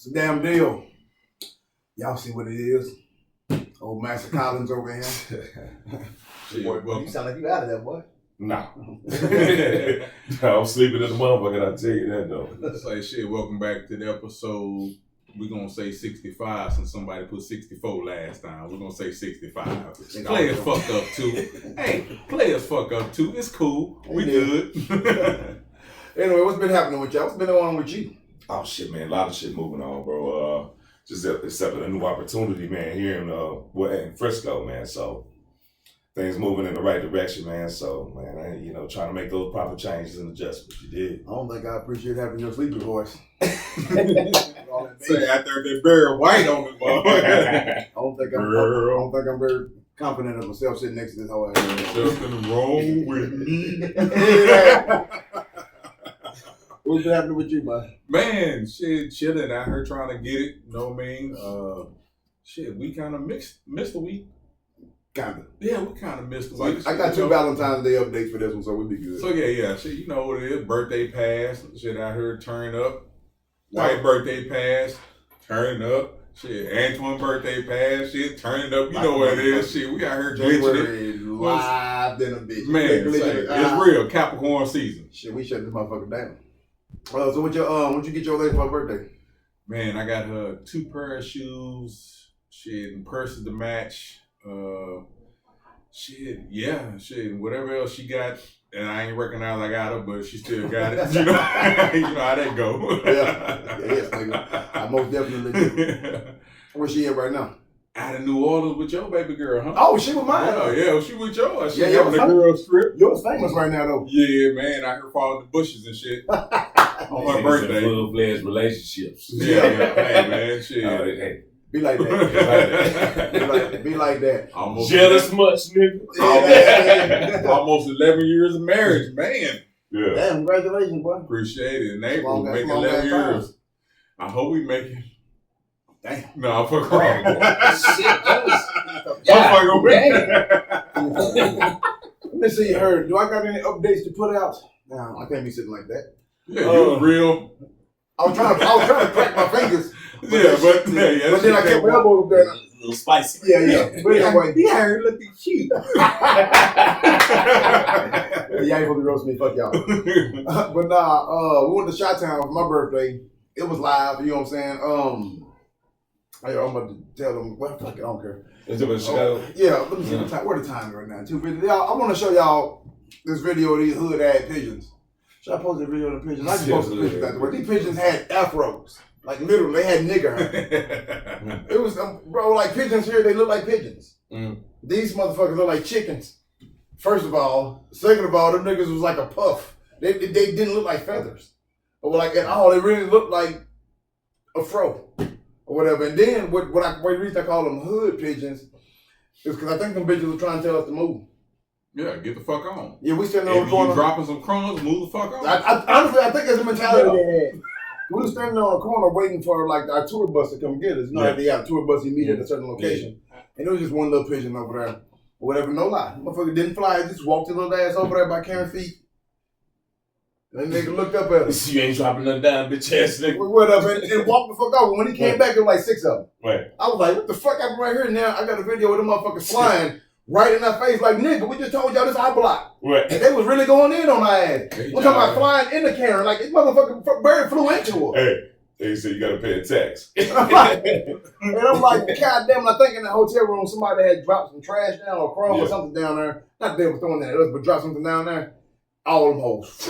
a damn deal. Y'all see what it is? Old Master Collins over here. Boy, Boy, you sound like you out of that, boy. Nah. I'm sleeping in the motherfucker, I'll tell you that though. Say shit, welcome back to the episode. We're gonna say 65 since somebody put 64 last time. We're gonna say 65. Players fuck up too. Hey, players fuck up too. It's cool. We good. Anyway, what's been happening with y'all? What's been on with you? Oh shit, man, a lot of shit moving on, bro. Just accepting a new opportunity, man, here in Frisco, man. So things moving in the right direction, man. So, man, trying to make those proper changes and adjustments. You did. I don't think I appreciate having your sleepy voice. Say after they bury White on the ball. I don't think I'm very confident of myself sitting next to this whole ass. Something wrong with me. What's been happening with you, man? Man, shit, chilling out here trying to get it. You know what I mean? Shit, we kind of missed the week. Kinda. Yeah, we kind of missed the week. I got 2 Valentine's Day updates for this one, so we'll be good. So yeah, shit, you know what it is. Birthday pass, shit out here, turn up. White birthday pass, turn up. Shit, Antoine birthday pass, shit, turn up. You know what it is. Shit, we out here glitching it. Live than a bitch. Man, it's real. Capricorn season. Shit, we shut this motherfucker down. So what you get your lady for her birthday? Man, I got her 2 pair of shoes, shit, and purses to match. Shit, whatever else she got, and I ain't recognize I got her, but she still got it. You know how that go. Yes, nigga. I most definitely do. Where she at right now? Out of New Orleans with your baby girl, huh? Oh, she with mine. Yeah, she with yours. She on the girl strip. Yours famous right now, though. Yeah, man, I heard fall in the bushes and shit on her birthday. Full-fledged relationships. Yeah. Hey, man, shit. Hey. Be like that. Be like that. Almost jealous much, nigga. Almost 11 years of marriage, man. Yeah. Damn, congratulations, boy. Appreciate it. Neighbor, make 11 years. I hope we make it. Damn. No, I'm fucking wrong. Shit, Let me see her. Do I got any updates to put out? No, I can't be sitting like that. Yeah, you was real. I was trying to crack my fingers. But then I kept my elbow up there. A little spicy. Yeah. But anyway, yeah, her looking cute. Y'all ain't supposed to roast me, fuck y'all. But nah, we went to Chi-Town for my birthday. It was live, you know what I'm saying? I'm about to tell them, well, fuck it, I don't care. Is it a show? Yeah, let me see the time. Where the time right now? 2:50. I want to show y'all this video of these hood-ass pigeons. Should I post a video of the pigeons? I just posted the pigeons afterwards. These pigeons had afros. Like, literally, they had nigger hair. It was, bro, like pigeons here, they look like pigeons. These motherfuckers look like chickens. First of all. Second of all, them niggas was like a puff. They didn't look like feathers. Or like at all. They really looked like a fro. Or whatever. And then, the reason I call them hood pigeons is because I think them bitches were trying to tell us to move. Yeah, get the fuck on. Yeah, we standing on the corner. If you dropping some crumbs, move the fuck on. Honestly, I think that's the mentality they had. We were standing on a corner waiting for like our tour bus to come get us. You know, they got a tour bus, you meet at a certain location. And there was just one little pigeon over there. Or whatever, no lie. Motherfucker didn't fly, just walked his little ass over there by Karen feet. And that nigga looked up at us. You ain't dropping nothing down, bitch ass nigga. Whatever, and walked the fuck off. When he came back, there was like 6 of them. Right. I was like, what the fuck happened right here? Now I got a video of them motherfuckers flying right in our face, like, nigga, we just told y'all this our block. Right. And they was really going in on our ass. We're talking about flying into Karen, like this motherfucking bird flew into her. Hey, they said you gotta pay a tax. And I'm like, God damn, I think in the hotel room somebody had dropped some trash down or crumb or something down there. Not that they were throwing that at us, but dropped something down there. All them hoes.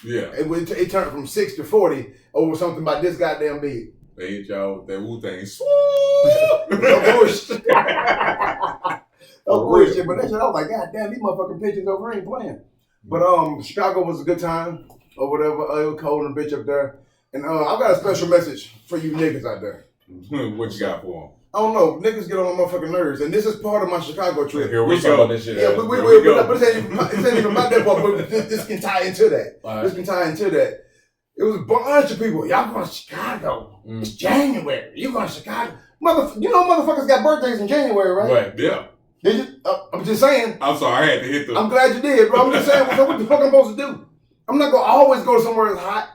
Yeah. It turned from 6 to 40 over something about this goddamn big. They hit y'all with that Wu-Tang. No bullshit. No bullshit. But that shit, I was like, God damn, these motherfucking pigeons over here ain't playing. But Chicago was a good time or whatever. It was cold and bitch up there. And I've got a special message for you niggas out there. What you got for them? I don't know. Niggas get on my motherfucking nerves. And this is part of my Chicago trip. Here we go. This shit. Yeah, but this ain't even about that part, but this can tie into that. Right. This can tie into that. It was a bunch of people. Y'all going to Chicago. It's January. You going to Chicago. You know motherfuckers got birthdays in January, right? Right, yeah. Did you? I'm just saying. I'm sorry, I had to hit the... I'm glad you did, bro. I'm just saying, what the fuck I'm supposed to do? I'm not going to always go somewhere that's hot.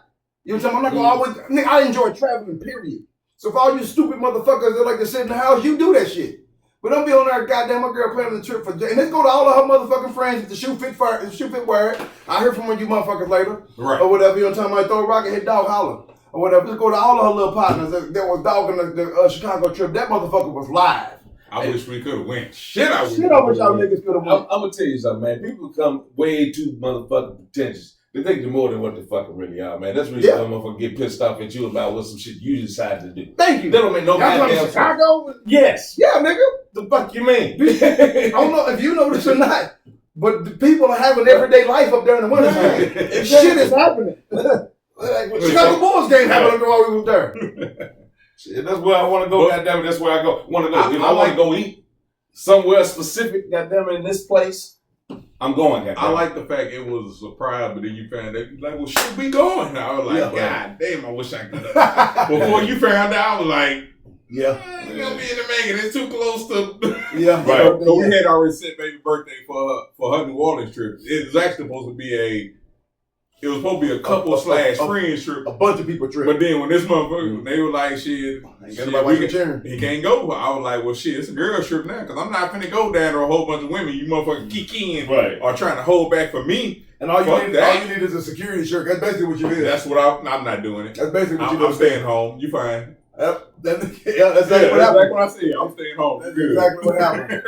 You know what I'm saying? I'm not going to always... Nigga, I enjoy traveling, period. So for all you stupid motherfuckers that like to sit in the house, you do that shit. But don't be on there, goddamn, my girl planning the trip for, and let's go to all of her motherfucking friends. If the shoe fit word, I hear from one of you motherfuckers later, right? Or whatever. You know what I'm talking about? Throw a rock and hit dog holler or whatever. Let's go to all of her little partners that was dogging the Chicago trip. That motherfucker was live. I wish we could have went. Shit, I wish y'all niggas could have went. I'm gonna tell you something, man. People become way too motherfucking pretentious. They think they're more than what they fucking really are, man. That's the reason some motherfucker get pissed off at you about what some shit you decide to do. Thank you. That don't make no goddamn sense. Chicago? Yes. Yeah, nigga. The fuck you mean? I don't know if you know this or not, but the people are having everyday life up there in the winter time. Shit is happening. Chicago Bulls game happened while we was there. Shit, that's where I want to go. Goddamn it, that's where I want to go. If I want to go eat somewhere specific, goddamn it, in this place, I'm going. Goddamn. I like the fact it was a surprise, but then you found out, like, well, should we going? I was like, God damn, I wish I could have. Before you found out, I was like, I ain't gonna be in the Megan. It's too close to. Yeah, right. So we had already set baby birthday for her New Orleans trip. It was actually supposed to be a couple / friends trip. A bunch of people trip. But then when this motherfucker, they were like, shit, he can't go. I was like, well, shit, it's a girl trip now, because I'm not finna go down to a whole bunch of women. You motherfuckers kick in or trying to hold back for me. And all you need is a security shirt. That's basically what you is. That's what I'm not doing it. That's basically what you do. I'm staying home. You fine. That's exactly what happened. What I said. I'm staying home. That's exactly what happened.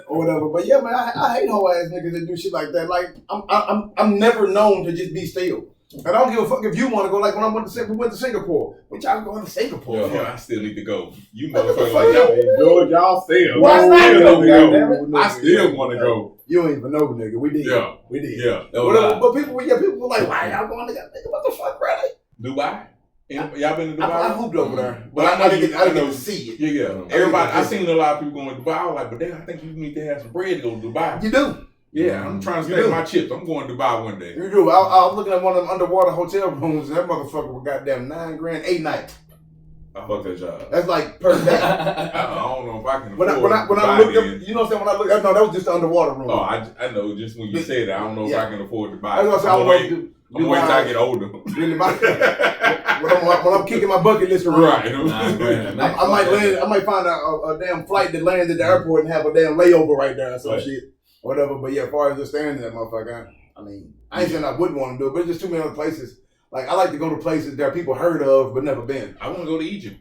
Or whatever. But yeah, man, I hate hoe ass niggas that do shit like that. Like I'm never known to just be still. And I don't give a fuck if you want to go. Like when we went to Singapore. But y'all going to Singapore? Yeah, I still need to go. You motherfuckers like y'all enjoy y'all still. Why I still want to go. You don't even know, nigga. We did. Yeah, we did. Yeah. But people were like, why y'all going to that? Nigga, what the fuck, really? Dubai. Y'all been to Dubai? I hooped over there, but I didn't get to see it. Yeah. Everybody, I seen a lot of people going to Dubai. I was like, but then I think you need to have some bread to go to Dubai. You do. Yeah, I'm trying to stack my chips. I'm going to Dubai one day. You do. I was looking at one of them underwater hotel rooms, and that motherfucker was goddamn $9,000 8 nights. Fuck that job. That's like per day. I don't know if I can when I looked up, you know what I'm saying? When I looked, no, that was just the underwater room. Oh, I know. Just when you said that, I don't know if I can afford to buy. I'm gonna wait till I get older. When I'm kicking my bucket list around, right? I might find a damn flight that lands at the airport and have a damn layover right there or some shit, whatever. But yeah, as far as just standing there, motherfucker, I mean, I ain't saying I wouldn't want to do it, but it's just too many other places. Like I like to go to places that people heard of but never been. I want to go to Egypt.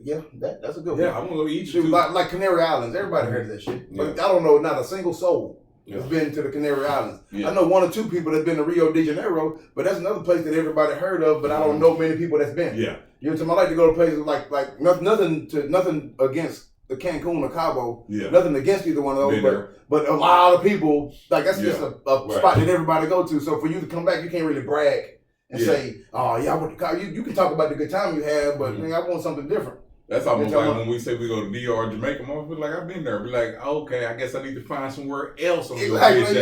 Yeah, that's a good one. Yeah, I want to go to Egypt. Like Canary Islands, everybody heard of that shit, but I don't know not a single soul. Has been to the Canary Islands. I know 1 or 2 people that's been to Rio de Janeiro, but that's another place that everybody heard of, but I don't know many people that's been. Yeah. You know what I'm saying? I like to go to places like nothing against the Cancun or Cabo. Yeah. Nothing against either one of those, but a lot of people, like that's just a spot that everybody go to. So for you to come back, you can't really brag and say, oh yeah, I went to Cabo. You can talk about the good time you had, but I want something different. That's almost like when we say we go to DR or Jamaica, motherfuckers like I've been there. Be like, okay, I guess I need to find somewhere else on your right. You ain't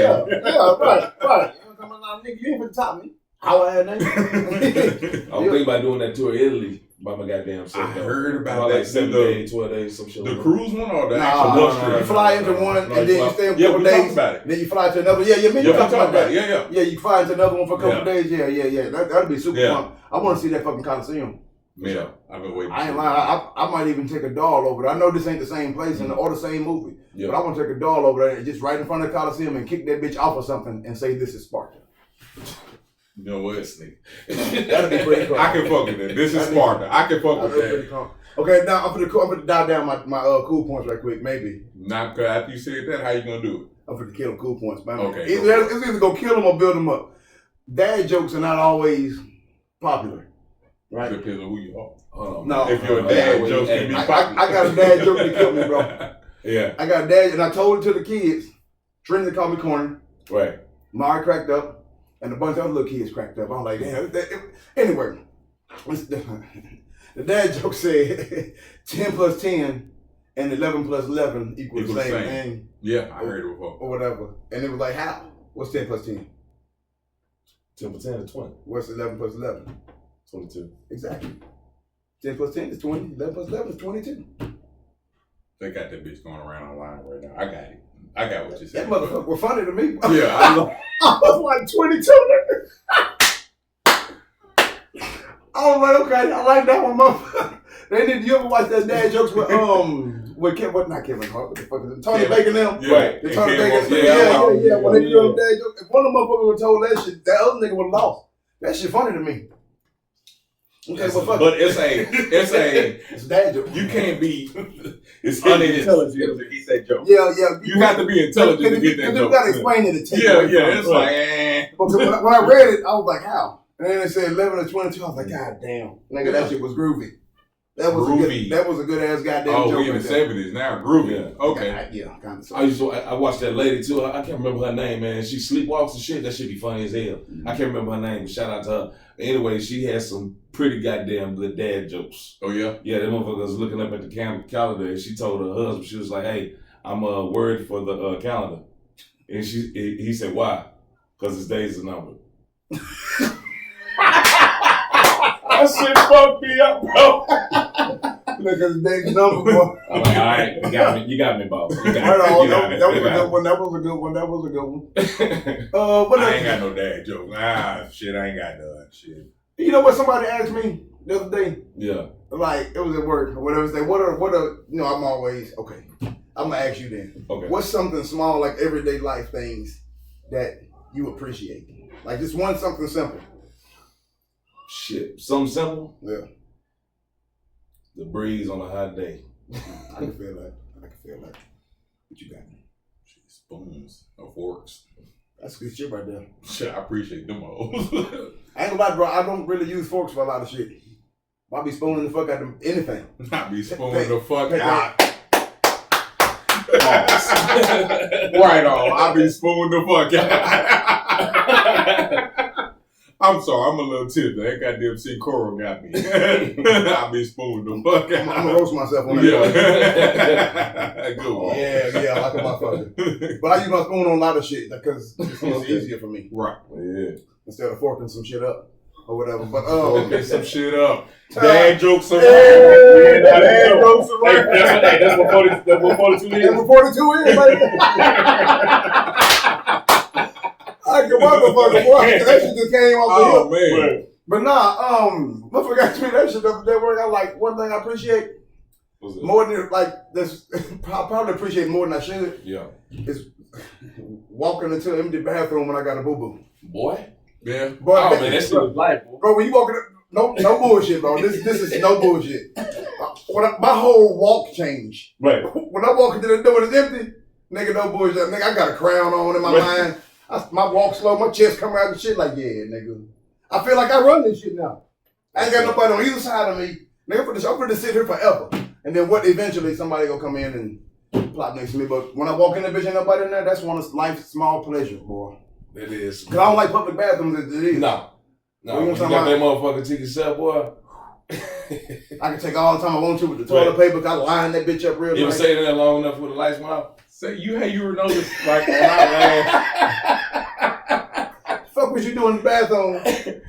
for the top me. How I had name. I'm thinking about doing that tour of Italy by my goddamn self. I heard about that. Like 7 days, 12 days, some shit. The cruise one or the actual bus trip? You fly into one and then you stay a couple days. Then you fly to another. Yeah, you talk about that. Yeah, you fly into another one for a couple days. Yeah. That'd be super fun. I want to see that fucking Coliseum. Yeah, I've been waiting. I ain't lying. I might even take a doll over there. I know this ain't the same place or the same movie, but I want to take a doll over there and just right in front of the Coliseum and kick that bitch off or something and say this is Sparta. You know what, Sneak? That'd be pretty cool. I can fuck with that. This is Sparta. I can fuck with that. Cool. Okay, now I'm gonna dial down my cool points right quick. Maybe. Not after you said that. How you gonna do it? I'm gonna kill them cool points, man. Okay. It's either go kill them or build them up. Dad jokes are not always popular, right? Depends on who you are. No, if your dad jokes can be popular. I got a dad joke that killed me, bro. Yeah. I got a dad, and I told it to the kids. Trinity called me corny. Right. Mari cracked up, and a bunch of other little kids cracked up. I'm like, damn. Anyway, the dad joke said 10 plus 10 and 11 plus 11 equals the same thing. Yeah, I heard it before. Or whatever. And it was like, how? What's 10 plus 10? 10 plus 10 is 20. What's 11 plus 11? 22. Exactly. 10 plus 10 is 20. 11 plus 11 is 22. They got that bitch going around online right now. I got it. I got what you said. That motherfucker was funny to me. Yeah, I know. I was like 22. I was like, okay, I like that one, motherfucker. They did. You ever watch that dad jokes with not Kevin Hart? What the fuck is it? Tony Bacon them? Yeah. Right. The Tony Bacon. Yeah. When they do them dad jokes, if one of them motherfuckers would told that shit, that other nigga would have lost. That shit funny to me. Okay, but it's a dad joke. You can't be unintelligent to get that joke. Yeah. You have to be intelligent to get that joke. You gotta explain it to take it's like, But when I read it, I was like, how? And then it said 11 or 22. I was like, God damn, nigga, that shit was groovy. That was a good ass goddamn joke. Oh, we in the 70s now, groovy. Yeah. Okay. Yeah, kind of. I watched that lady too. I can't remember her name, man. She sleepwalks and shit. That shit be funny as hell. I can't remember her name. Shout out to her. Anyway, she has some pretty goddamn good dad jokes. Oh yeah? Yeah, that motherfucker was looking up at the calendar and she told her husband, she was like, hey, I'm worried for the calendar. And he said, why? Because his days are numbered. That shit fucked me up, bro. Because his days are numbered, boy. I'm like, all right, you got me, boss. That was a good one. That was a good one. I ain't got no dad jokes. Shit, I ain't got none. Shit. You know what? Somebody asked me the other day. Yeah. Like, it was at work or whatever. Say, what are, I'm always, okay. I'm going to ask you then. Okay. What's something small, like everyday life things that you appreciate? Like, just something simple. Shit. Something simple? Yeah. The breeze on a hot day. I can feel that. What you got? Spoons or forks. That's good shit right there. Shit, I appreciate them all. I ain't gonna lie, bro. I don't really use forks for a lot of shit. I be spooning the fuck out of anything. I be spooning the fuck out. Right on. I be spooning the fuck out. I'm sorry, I'm a little tipsy. That goddamn Coral got me. I be spooning the fuck out. I'm gonna roast myself on that. Yeah. Good one. Yeah, like a motherfucker. But I use my spoon on a lot of shit because it's easier for me. Right. Yeah. Instead of forking some shit up or whatever. But forking some shit up. Dad jokes around. Dad jokes around. Hey, that's what 42 is. That's what 42 is, baby. I can motherfucker, boy. That shit just came off the hip. Man. But nah, motherfucker asked me that shit that work. I like one thing I appreciate more than like this. I probably appreciate more than I should. Yeah. Is walking into an empty bathroom when I got a boo boo. Boy. Yeah. Boy, man, that shit was life, bro. When you walk in, no bullshit, bro. This is no bullshit. My whole walk changed. Right. When I walk into the door and it's empty, nigga, no bullshit. Nigga, I got a crown on in my mind. My walk slow, my chest come out and shit like, yeah, nigga. I feel like I run this shit now. I ain't got nobody on either side of me. Nigga, I'm gonna sit here forever. And then eventually somebody gonna come in and plop next to me. But when I walk in the bitch, ain't nobody in there, that's one of life's small pleasures, boy. It is. Cause I don't like public bathrooms as it is. No. When you got that motherfucker to yourself, boy. I can take all the time I want to with the toilet paper, cause I line that bitch up real You ever nice. stayed in there long enough with the lights went off? So you were noticed like on our last. Fuck what you doing in the bathroom?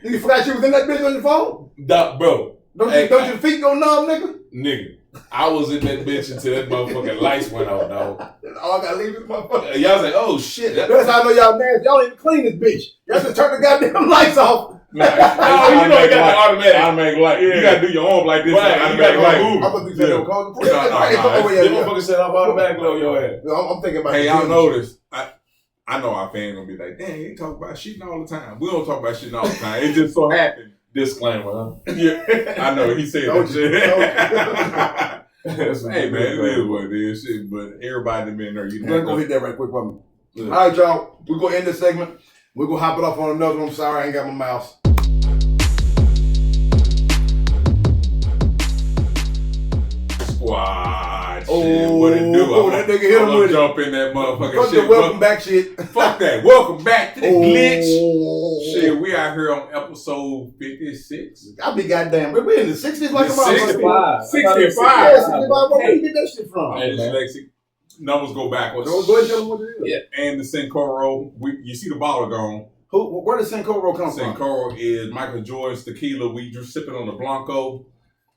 You forgot you was in that bitch on your phone? Bro. Don't your feet go numb, nigga? Nigga. I was in that bitch until that motherfucking lights went off, dog. All I gotta leave this motherfucker. Y'all was like, oh shit. That's how I know y'all nasty. Y'all ain't clean this bitch. Y'all just turn the goddamn lights off. Nah, you know you got the automatic light. Yeah. You gotta do your own like this. Right, automatic light. I'm gonna do that. No. That motherfucker said I'm automatic low your ass. I'm thinking about hey, y'all notice. I know our fans gonna be like, dang, they talk about shitting all the time. We don't talk about shitting all the time. It just so happened. Disclaimer, huh? Yeah, I know. He said that shit. Hey, man, it is what it is. Shit, but everybody that been there, you know. Go hit that right quick for me. Yeah. All right, y'all. We're gonna end this segment. We're gonna hop it off on another one. I'm sorry, I ain't got my mouse. Squad. Shit, what it do? That nigga hit him with it. Jump in that motherfucking fuck shit. The welcome back shit. Fuck that. Welcome back to the Glitch. Shit, we out here on episode 56. I be goddamn. We're in the 60s like a motherfucker. 65. Yeah, 65. Where you get that shit from? Hey, dyslexic. Numbers go backwards. Go ahead and tell them what it is. Yeah. And the Sincoro. You see the bottle gone. Where does Sincoro come from? Sincoro is Michael Jordan's tequila. We just sipping on the Blanco.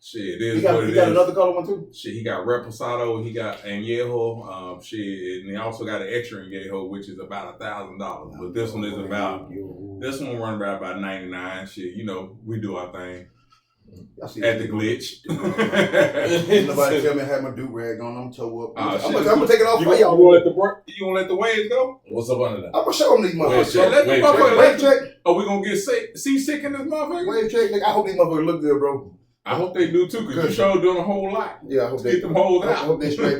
Shit, it is what it is. He got another color one too? Shit, he got Reposado, he got Añejo, shit, and he also got an extra Añejo, which is about $1,000. But this one is this one run about 99. Shit, you know, we do our thing. Y'all see At the glitch. Nobody tell me I had my do-rag on. I'm toe up. I'm shit. gonna take it off You for y'all. gonna let the waves go? What's up under that? I'm gonna show them these motherfuckers. Let the Wave motherfucker. Wave check. Are we gonna get seasick in this motherfucker? Wave check, nigga. I hope these motherfuckers look good, bro. I hope they do too, because you sure doing a whole lot. Yeah, I hope Get them holes I out. hope they straight.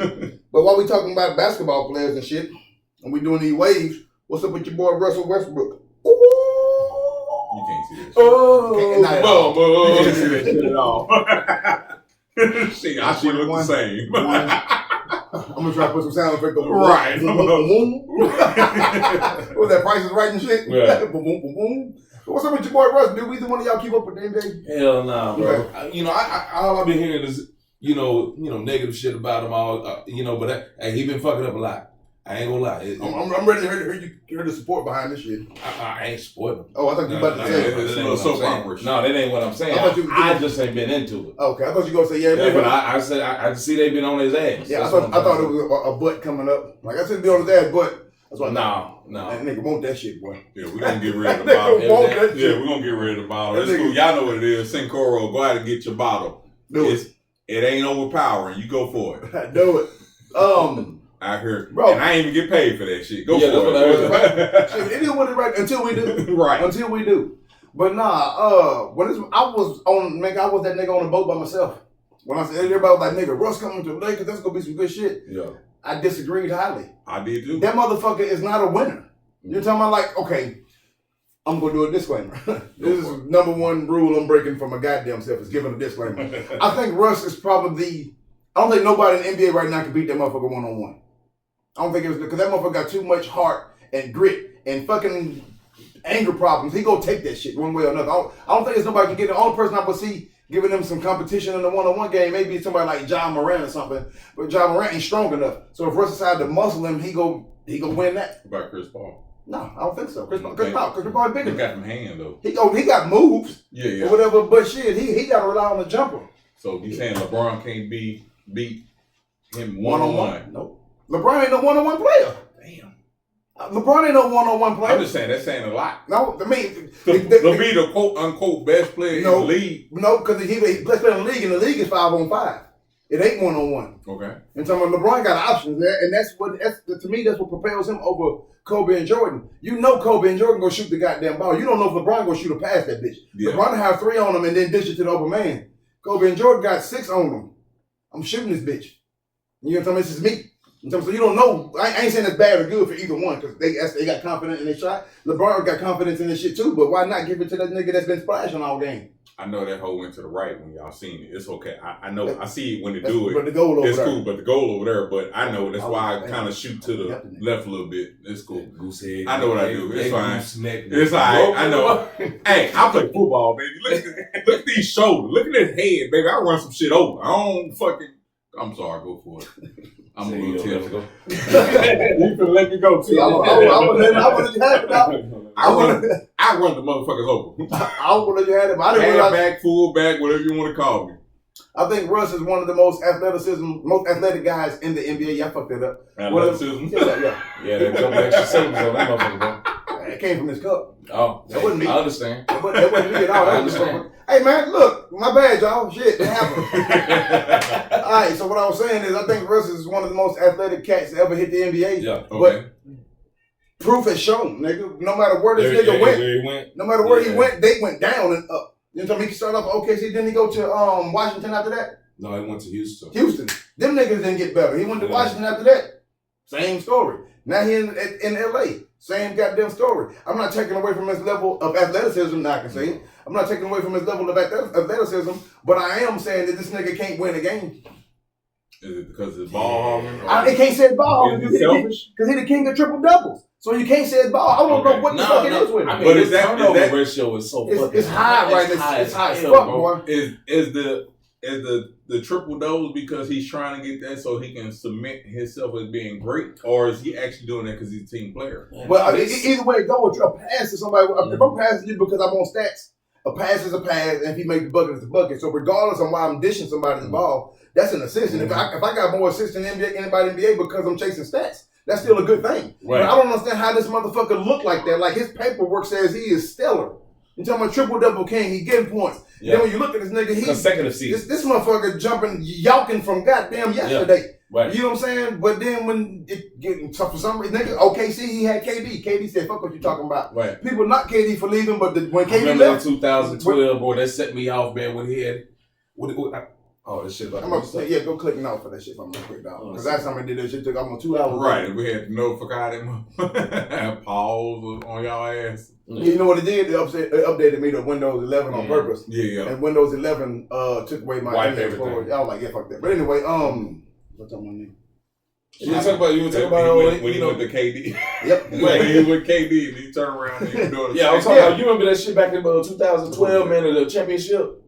But while we talking about basketball players and shit, and we doing these waves, what's up with your boy Russell Westbrook? You can't see that shit. Oh, not at all. You can't see that shit at all. See, I should look the same. I'm gonna try to put some sound effect on Right. Boom, boom, boom. What was that? Price is Right and shit? Yeah. Boom, boom, boom, boom. So what's up with your boy Russ, dude? Either one of y'all keep up with the NBA? Hell nah, bro. Okay. All I've been hearing is, negative shit about him all, but he been fucking up a lot. I ain't gonna lie. I'm ready to hear the support behind this shit. I ain't supporting him. Oh, I thought you were about to say. It's a little soap opera. No, that ain't what I'm saying. I just ain't been into it. Okay, I thought you were gonna say yeah. But I said I see they been on his ass. Yeah, I thought it was a butt coming up. Like I said, be on his ass, but that's why. No. That nigga want that shit, boy. Yeah, we're gonna get rid of the bottle. That Yeah, shit. we're gonna get rid of the bottle. That It's cool. nigga- Y'all know what it is. Sincoro, go out and get your bottle. Do it. It ain't overpowering. You go for it. Do it. I heard, Bro. and I ain't even get paid for that shit. Go Yeah, for that's it. what I heard. Shit, it is what it right until we do. Right. Until we do. But nah, I was that nigga on the boat by myself. When I said everybody was like, nigga, Russ coming to the Lakers, that's gonna be some good shit. Yeah. I disagreed highly. I did too. That motherfucker is not a winner. You're talking about like, okay, I'm gonna do a disclaimer. This is number one rule I'm breaking for my goddamn self is giving a disclaimer. I think Russ is probably I don't think nobody in the NBA right now can beat that motherfucker one-on-one. I don't think it was because that motherfucker got too much heart and grit and fucking anger problems. He gonna take that shit one way or another. I don't think there's nobody can get it. The only person I would see giving them some competition in the one-on-one game maybe somebody like John Morant or something. But John Morant ain't strong enough. So if Russ decided to muscle him, he go win that. What about Chris Paul? No, I don't think so. Chris Paul is bigger. He got them hand though. He got moves. Yeah. Or whatever, but shit, he got to rely on the jumper. So you saying LeBron can't beat him One-on-one? Nope. LeBron ain't no one-on-one player. Damn. LeBron ain't no one-on-one player. I'm just saying that's saying a lot. No, I mean, To be the quote unquote best player in the league. No, because he best player in the league, and the league is 5-on-5. It ain't one-on-one. Okay. And so LeBron got options there, and to me that's what propels him over Kobe and Jordan. You know Kobe and Jordan gonna shoot the goddamn ball. You don't know if LeBron gonna shoot a pass that bitch. Yeah. LeBron have 3 on him and then dish it to the open man. Kobe and Jordan got 6 on them. I'm shooting this bitch. You know what I'm saying? This is me. So you don't know. I ain't saying it's bad or good for either one because they got confidence in their shot. LeBron got confidence in this shit too, but why not give it to that nigga that's been splashing all game? I know that hoe went to the right when y'all seen it. It's okay. I know. I see it when they do it. But the goal over it's there. cool, but the goal over there. But I know that's why I kind of shoot to the left a little bit. It's cool. Goose head. I know what I do. It's fine. Snack. It's all right. I know. Hey, I play football, baby. Look at these shoulders. Look at this head, baby. I run some shit over. I don't fucking. I'm sorry. Go for it. I'm a little tipsy. You can let me go too. I would let you have it. I run the motherfuckers over. I would let you have it, but I didn't realize. Halfback, fullback, whatever you want to call me. I think Russ is one of the most athletic guys in the NBA. Yeah, I fucked that up. Athleticism. Yeah, they jump extra syllables on that motherfucker, bro. It came from his cup. Oh, that wasn't me. I understand. That wasn't me at all. I understand. Hey man, look, my bad, y'all. Shit, it happened. All right, so what I was saying is, I think Russ is one of the most athletic cats to ever hit the NBA. Yeah, okay. But proof has shown, nigga. No matter where this nigga went, no matter where he went, they went down and up. You know what I mean? He started off at OKC, then he go to Washington after that. No, he went to Houston. Them niggas didn't get better. He went to Washington after that. Same story. Now he in LA. Same goddamn story. I'm not taking away from his level of athleticism. Now I can say it. I'm not taking away from his level of athleticism, but I am saying that this nigga can't win a game. Is it because it's ball hogging? They can't say it's ball hogging because he's the king of triple doubles. So you can't say it's ball. I don't know what the fuck it is with him. I mean, but his turnover ratio is so fucking it's high, right? It's high as fuck, boy. Is the triple doubles because he's trying to get that so he can cement himself as being great, or is he actually doing that because he's a team player? Well, either way it goes, a pass to somebody. If I'm passing you because I'm on stats, a pass is a pass, and if he makes the bucket, it's a bucket. So regardless of why I'm dishing somebody the ball, that's an assist. And if I got more assists than anybody in the NBA because I'm chasing stats, that's still a good thing. Right. But I don't understand how this motherfucker look like that. Like his paperwork says he is stellar. You talking about triple double king? He getting points. Then when you look at this nigga, he's consecutive seasons. This motherfucker jumping, yawking from goddamn yesterday. Yeah. Right. You know what I'm saying? But then when it getting tough for some reason, nigga, OKC, he had KD. KD said, fuck what you talking about. Right. People not KD for leaving, but when KD remember left. in 2012, boy, that set me off, man, when he had, this shit about yeah, go click now for that shit from real quick, dog. Because last time I did that shit, took almost 2 hours. Right, we had to notify them. Pause on y'all ass. You know what it did? It updated me to Windows 11 on purpose. Yeah. And Windows 11 took away my Wipe internet everything. storage. I was like, yeah, fuck that. But anyway, what's up, my name? You were talking about when you went to KD. Yep. When he with KD and he turned around and he was doing the I was talking about, you remember that shit back in 2012, man, of the championship?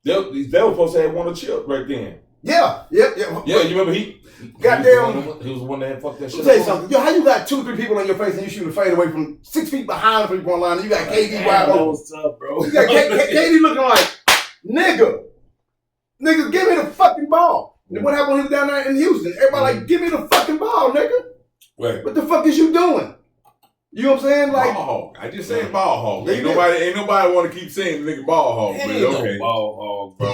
They were supposed to have won a chip right then. Yeah. Yeah, you remember he was the one that had fucked that shit Let me tell you something. Yo, how you got 2-3 people in your face and you shoot a fade away from 6 feet behind the 3-point line and you got KD wide open? What's up, bro? You got KD looking like, nigga, give me the fucking ball. And what happened when he was down there in Houston? Everybody like, give me the fucking ball, nigga. Right. What the fuck is you doing? You know what I'm saying? Like, ball hog. I just said ball hog. Ain't nobody want to keep saying the nigga ball hog. But Ain't okay. no ball hog, bro.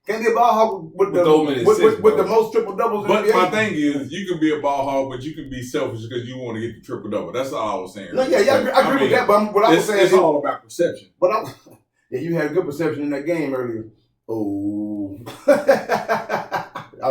Can't be a ball hog with the most triple doubles in But the NBA. my thing is, you can be a ball hog, but you can be selfish because you want to get the triple double. That's all I was saying. No, yeah, I agree with that. But what I was saying it's all about perception. But yeah, you had good perception in that game earlier. Oh, I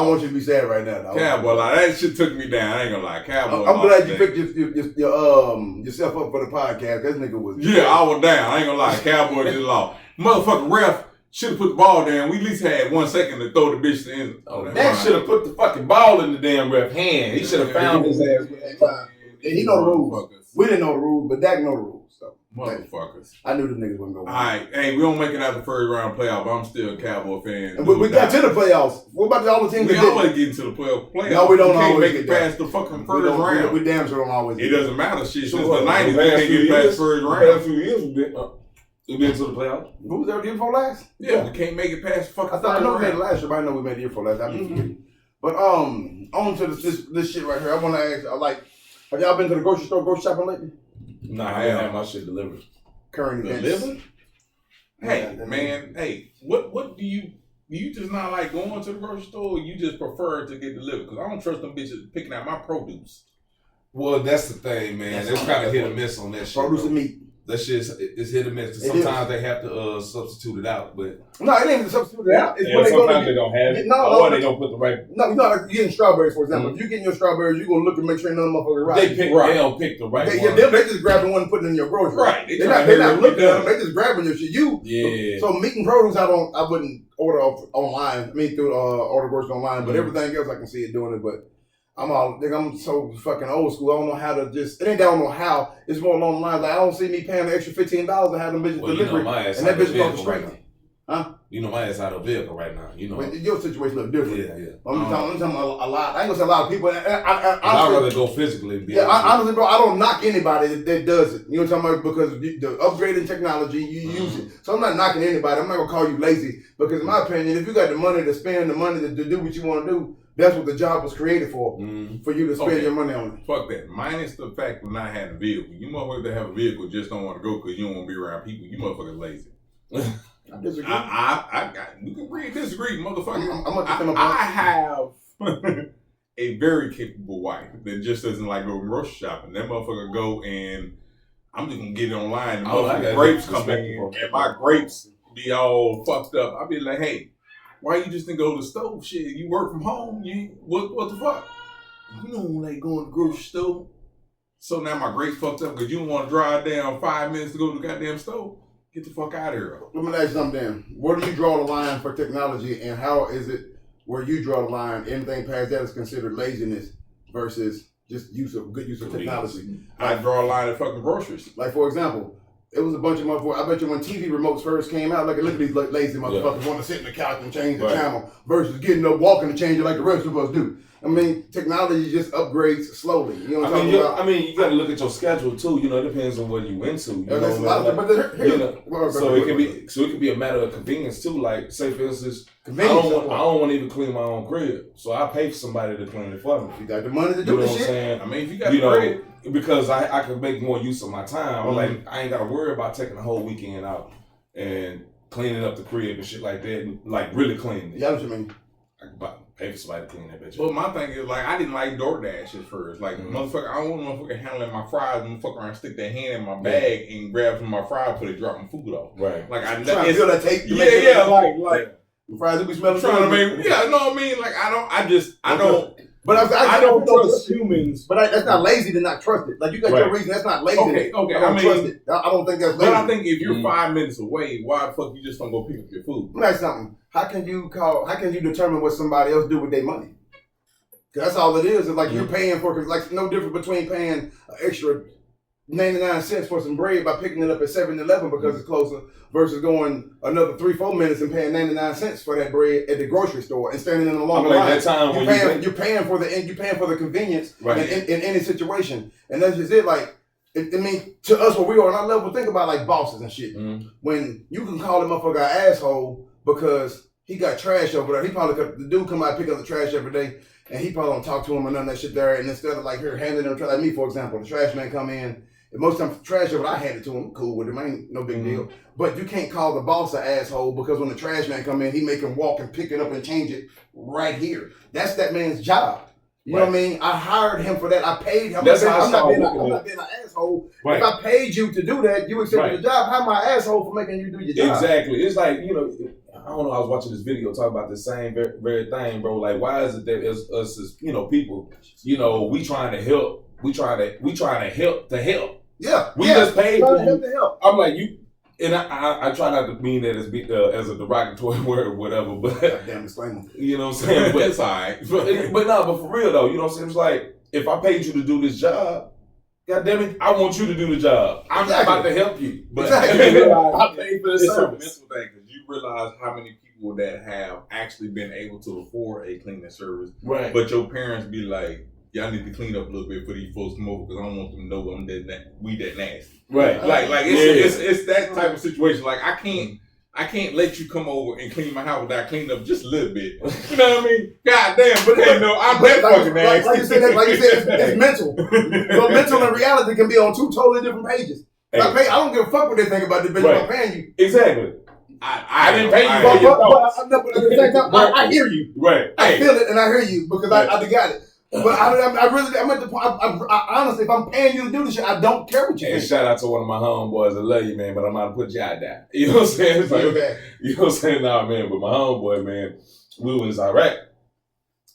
want you to be sad right now. Dog. Cowboy lie. That shit took me down. I ain't gonna lie. Cowboy. I'm glad you picked yourself up for the podcast. That nigga was. Yeah, I was down. I ain't gonna lie. Cowboy just lost. Motherfucking ref should have put the ball down. We at least had 1 second to throw the bitch in. That should have put the fucking ball in the damn ref hand. He should have found his ass with that time. He know the rules. We didn't know the rules, but Dak know the rules. So motherfuckers. I knew the niggas wasn't going. All right, hey, we don't make it out the first round playoff, but I'm still a Cowboy fan. And we got to the playoffs. What about all the teams? We always get into the playoffs. No, we don't always make it past the fucking first round. We damn sure don't always. It doesn't matter. Shit, since the what, 90s, we the last can't few get past years? first The round. past few years we've been to the playoffs. Who was that year before last? Yeah, we can't make it past fucking I thought I know we first made it round. last year, but I know we made it year before last. I've been forgetting. But on to this shit right here. I want to ask, have y'all been to the grocery store, grocery shopping lately? Nah, I ain't had my shit delivered. Current events. Delivered? Hey, man, hey, what do you just not like going to the grocery store, or you just prefer to get delivered? Because I don't trust them bitches picking out my produce. Well, that's the thing, man. It's kind of hit or miss on that shit. Produce and meat. That shit is hit or miss. Sometimes they have to substitute it out, but No, it ain't substitute it out. It's when Sometimes they don't have it. Or they don't put the right. No, you know, like getting strawberries, for example. If you getting your strawberries, you gonna look and make sure none of them motherfuckers right. They don't pick the right one. They just grab the one and put it in your grocery. Right. They're not looking at them. They just grabbing your shit. Yeah. So meat and produce, I wouldn't order online. I mean, through order groceries online, but everything else I can see it doing it. But I'm so fucking old school. I don't know how to just. It ain't that I don't know how. It's more along the lines like I don't see me paying the extra $15 to have them bitches delivered, and that bitch goes straight. Huh? you know my ass out of vehicle right now. You know. But your situation look different. Yeah. I'm talking a lot. I ain't gonna say a lot of people. I'd rather go physically. Honestly, bro, I don't knock anybody that does it. You know what I'm talking about? Because the upgrading technology, you use it. So I'm not knocking anybody. I'm not gonna call you lazy. Because in my opinion, if you got the money to spend, the money to do what you want to do, that's what the job was created for. For you to spend your money on it. Fuck that. Minus the fact of not having a vehicle. You motherfuckers that have a vehicle just don't want to go because you don't want to be around people. You motherfuckers lazy. I disagree. We can agree and disagree, motherfucker. I have a very capable wife that just doesn't like going grocery shopping. That motherfucker go and I'm just gonna get it online. And grapes come in, and my grapes be all fucked up. I be like, hey, why you just didn't go to the stove? Shit, you work from home. What the fuck? You don't like going to the grocery store. So now my grapes fucked up because you don't want to drive down 5 minutes to go to the goddamn stove. Get the fuck out of here. Let me ask you something then. Where do you draw the line for technology, and how is it where you draw the line? Anything past that is considered laziness versus just good use of technology. I draw a line at fucking groceries. Like, for example, it was a bunch of motherfuckers. I bet you when TV remotes first came out, look at these lazy motherfuckers want to sit in the couch and change the channel versus getting up, walking and changing like the rest of us do. I mean, technology just upgrades slowly. You know what I'm talking about? I mean, you got to look at your schedule too. You know, it depends on what you into. You know, so it can be a matter of convenience too. Like, say for instance, I don't want to even clean my own crib, so I pay for somebody to clean it for me. You got the money to do this shit. Saying? I mean, if you got the bread, because I can make more use of my time. Like, I ain't got to worry about taking the whole weekend out and cleaning up the crib and shit like that, and like really cleaning it. Yeah, what you mean. I can pay for somebody to clean that bitch. But my thing is, like, I didn't like DoorDash at first. Like, motherfucker, I don't want motherfucker handling my fries and motherfucker around stick their hand in my bag and grab some of my fries before they drop my food off. Right. Like, I trying to feel that tape. Yeah, like. The fries do be smelling. Trying to make, yeah, you know what I mean? Like, I don't. But I don't trust humans. But that's not lazy to not trust it. Like, you got your reason. That's not lazy. Okay. I don't trust it. I don't think that's lazy. But I think if you're 5 minutes away, why the fuck you just don't go pick up your food? Let me ask you something. How can you determine what somebody else do with their money? Because that's all it is. It's like you're paying for, because like no difference between paying an extra 99 cents for some bread by picking it up at 7-Eleven because it's closer versus going another 3-4 minutes and paying 99 cents for that bread at the grocery store and standing in a long line. That time you're paying for the convenience in any situation. And that's just it. Like, I mean, to us, where we are on our level, think about like bosses and shit. When you can call a motherfucker an asshole because he got trash over there. The dude come out and pick up the trash every day, and he probably don't talk to him or none of that shit there. And instead of like here handing them trash, like me for example, the trash man come in, and most times the trash over, I hand it to him, cool with him, ain't no big deal. But you can't call the boss an asshole because when the trash man come in, he make him walk and pick it up and change it right here. That's that man's job. You know what I mean? I hired him for that. I paid him. I'm not being an asshole. If I paid you to do that, you accepted the job. How am I an asshole for making you do your job? Exactly. It's like, you know, I don't know, I was watching this video talking about the same very thing, bro. Like, why is it that us as, you know, people, you know, we trying to help. We trying to help to help. Yeah. We just paid for help to help. I'm like, you, and I try not to mean that as a derogatory word or whatever, but damn disclaimer. You know what I'm saying? But it's all right. But for real though, you know what I'm saying? It's like, if I paid you to do this job, God damn it, I want you to do the job. I'm not about to help you. But I paid for the service. It's a mental thing because you realize how many people that have actually been able to afford a cleaning service. Right. But your parents be like, y'all need to clean up a little bit for these folks come over because I don't want them to know we that nasty. Right. Like it's that type of situation. Like I can't let you come over and clean my house without cleaning up just a little bit. You know what I mean? God damn, but hey, no, I'm that fucking nasty. Like you said, it's mental. But mental and reality can be on two totally different pages. Hey. I don't give a fuck what they think about this bitch. I'm paying you. Exactly. I didn't pay you. But at the same time, I hear you. Right. I feel it and I hear you because I got it. But I'm at the point. I honestly, if I'm paying you to do this shit, I don't care what you think. Shout out to one of my homeboys. I love you, man, but I'm not to put you out there. You know what I'm saying? It's like, you know what I'm saying? Nah, man, but my homeboy, man, we was in Iraq.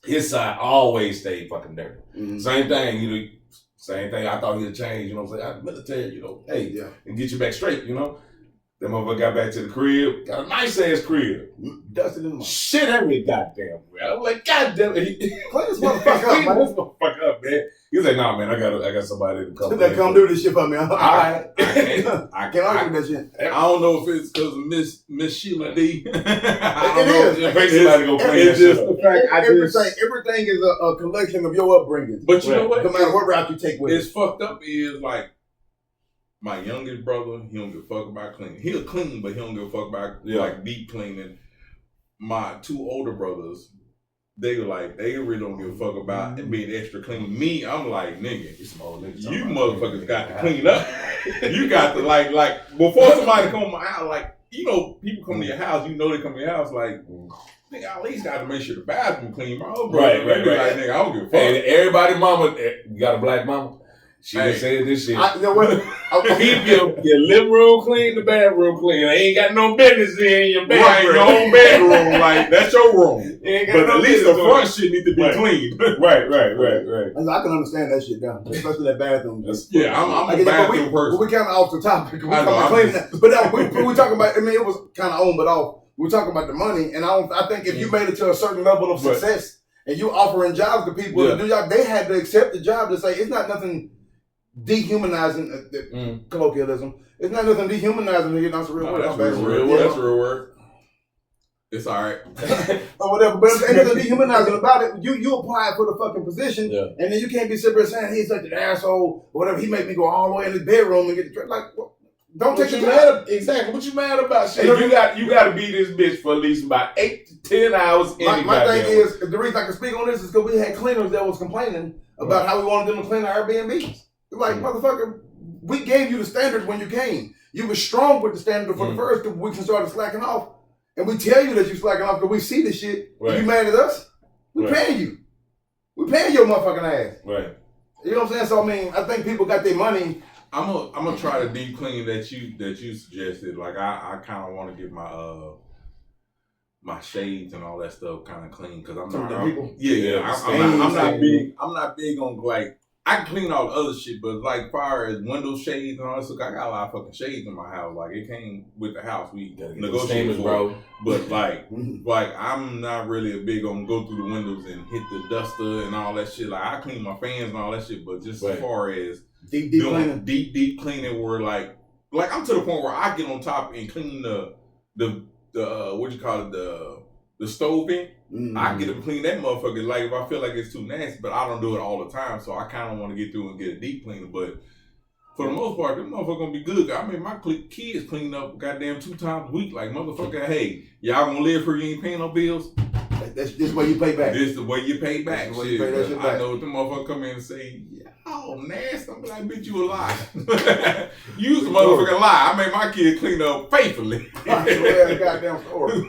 His side always stayed fucking dirty. Same thing, you know. Same thing. I thought he'd change. You know what I'm saying? I'm military, you know. Hey, and get you back straight. You know. That motherfucker got back to the crib, got a nice ass crib. Dusted in my shit every goddamn way. I was like, goddamn it. Clean this motherfucker up, man. This motherfucker up, man. He was like, nah, man, I got somebody to come. That come do this shit for me. All right. I can't argue with that shit. I don't know if it's because of Miss Sheila D. It is. It's just the fact everything is a collection of your upbringing. But you know what? No matter what route you take with it. It's fucked up is like, my youngest brother, he don't give a fuck about cleaning. He'll clean, but he don't give a fuck about like deep cleaning. My two older brothers, they really don't give a fuck about being extra clean. Me, I'm like, nigga, you motherfuckers got to clean up. You got to like before somebody come to my house, like, you know, people come to your house, you know they come to your house, like, nigga, I at least got to make sure the bathroom clean. My old brother, right. Like, nigga, I don't give a fuck. And everybody mama, you got a black mama? She been saying this shit. You know what? Keep your living room clean, the bathroom clean. I ain't got no business in your bedroom. Your own bedroom, like that's your room. But at least the front shit need to be clean. Right. I can understand that shit down, especially that bathroom. I'm a bathroom person. We kind of off the topic. We talking about cleaning that, but we talking about. I mean, it was kind of on but off. We talking about the money, and I think if you made it to a certain level of success and you offering jobs to people to do job, they had to accept the job to say it's not nothing dehumanizing, colloquialism. It's not nothing dehumanizing. That's a real word. That's a real word. It's all right. Or whatever. But ain't nothing dehumanizing about it. You apply for the fucking position, and then you can't be sitting there saying he's such an asshole or whatever. He made me go all the way in his bedroom and get the like. Don't take you mad. Exactly. What you mad about? Shit. You got to be this bitch for at least about 8 to 10 hours. My thing is, the reason I can speak on this is because we had cleaners that was complaining about how we wanted them to clean our Airbnbs. Like, motherfucker, we gave you the standards when you came. You were strong with the standard for the first 2 weeks and started slacking off. And we tell you that you slacking off because we see this shit. Right. You mad at us? We paying you. We paying your motherfucking ass. Right. You know what I'm saying? So I mean, I think people got their money. I'm gonna try to deep clean that you suggested. Like I kind of want to get my my shades and all that stuff kind of clean because I'm not. I'm not big on like. I can clean all the other shit, but like far as window shades and all that stuff, I got a lot of fucking shades in my house. Like it came with the house. We negotiated for it. But like I'm not really a big on go through the windows and hit the duster and all that shit. Like I clean my fans and all that shit, but just as far as deep cleaning where like I'm to the point where I get on top and clean the what you call it, the stove in. I get to clean that motherfucker like if I feel like it's too nasty, but I don't do it all the time, so I kind of want to get through and get a deep cleaner. But for the most part, them motherfucker gonna be good. I mean, my kids clean up goddamn 2 times a week. Like motherfucker, hey, y'all gonna live here? You ain't paying no bills. That's this way you pay back. This the way you pay back. Shit, I know if the motherfucker come in and say, "Oh, nasty," I'm like, "Bitch, you a lie." You was a motherfucking lie. I made my kid clean up faithfully. I swear to goddamn story.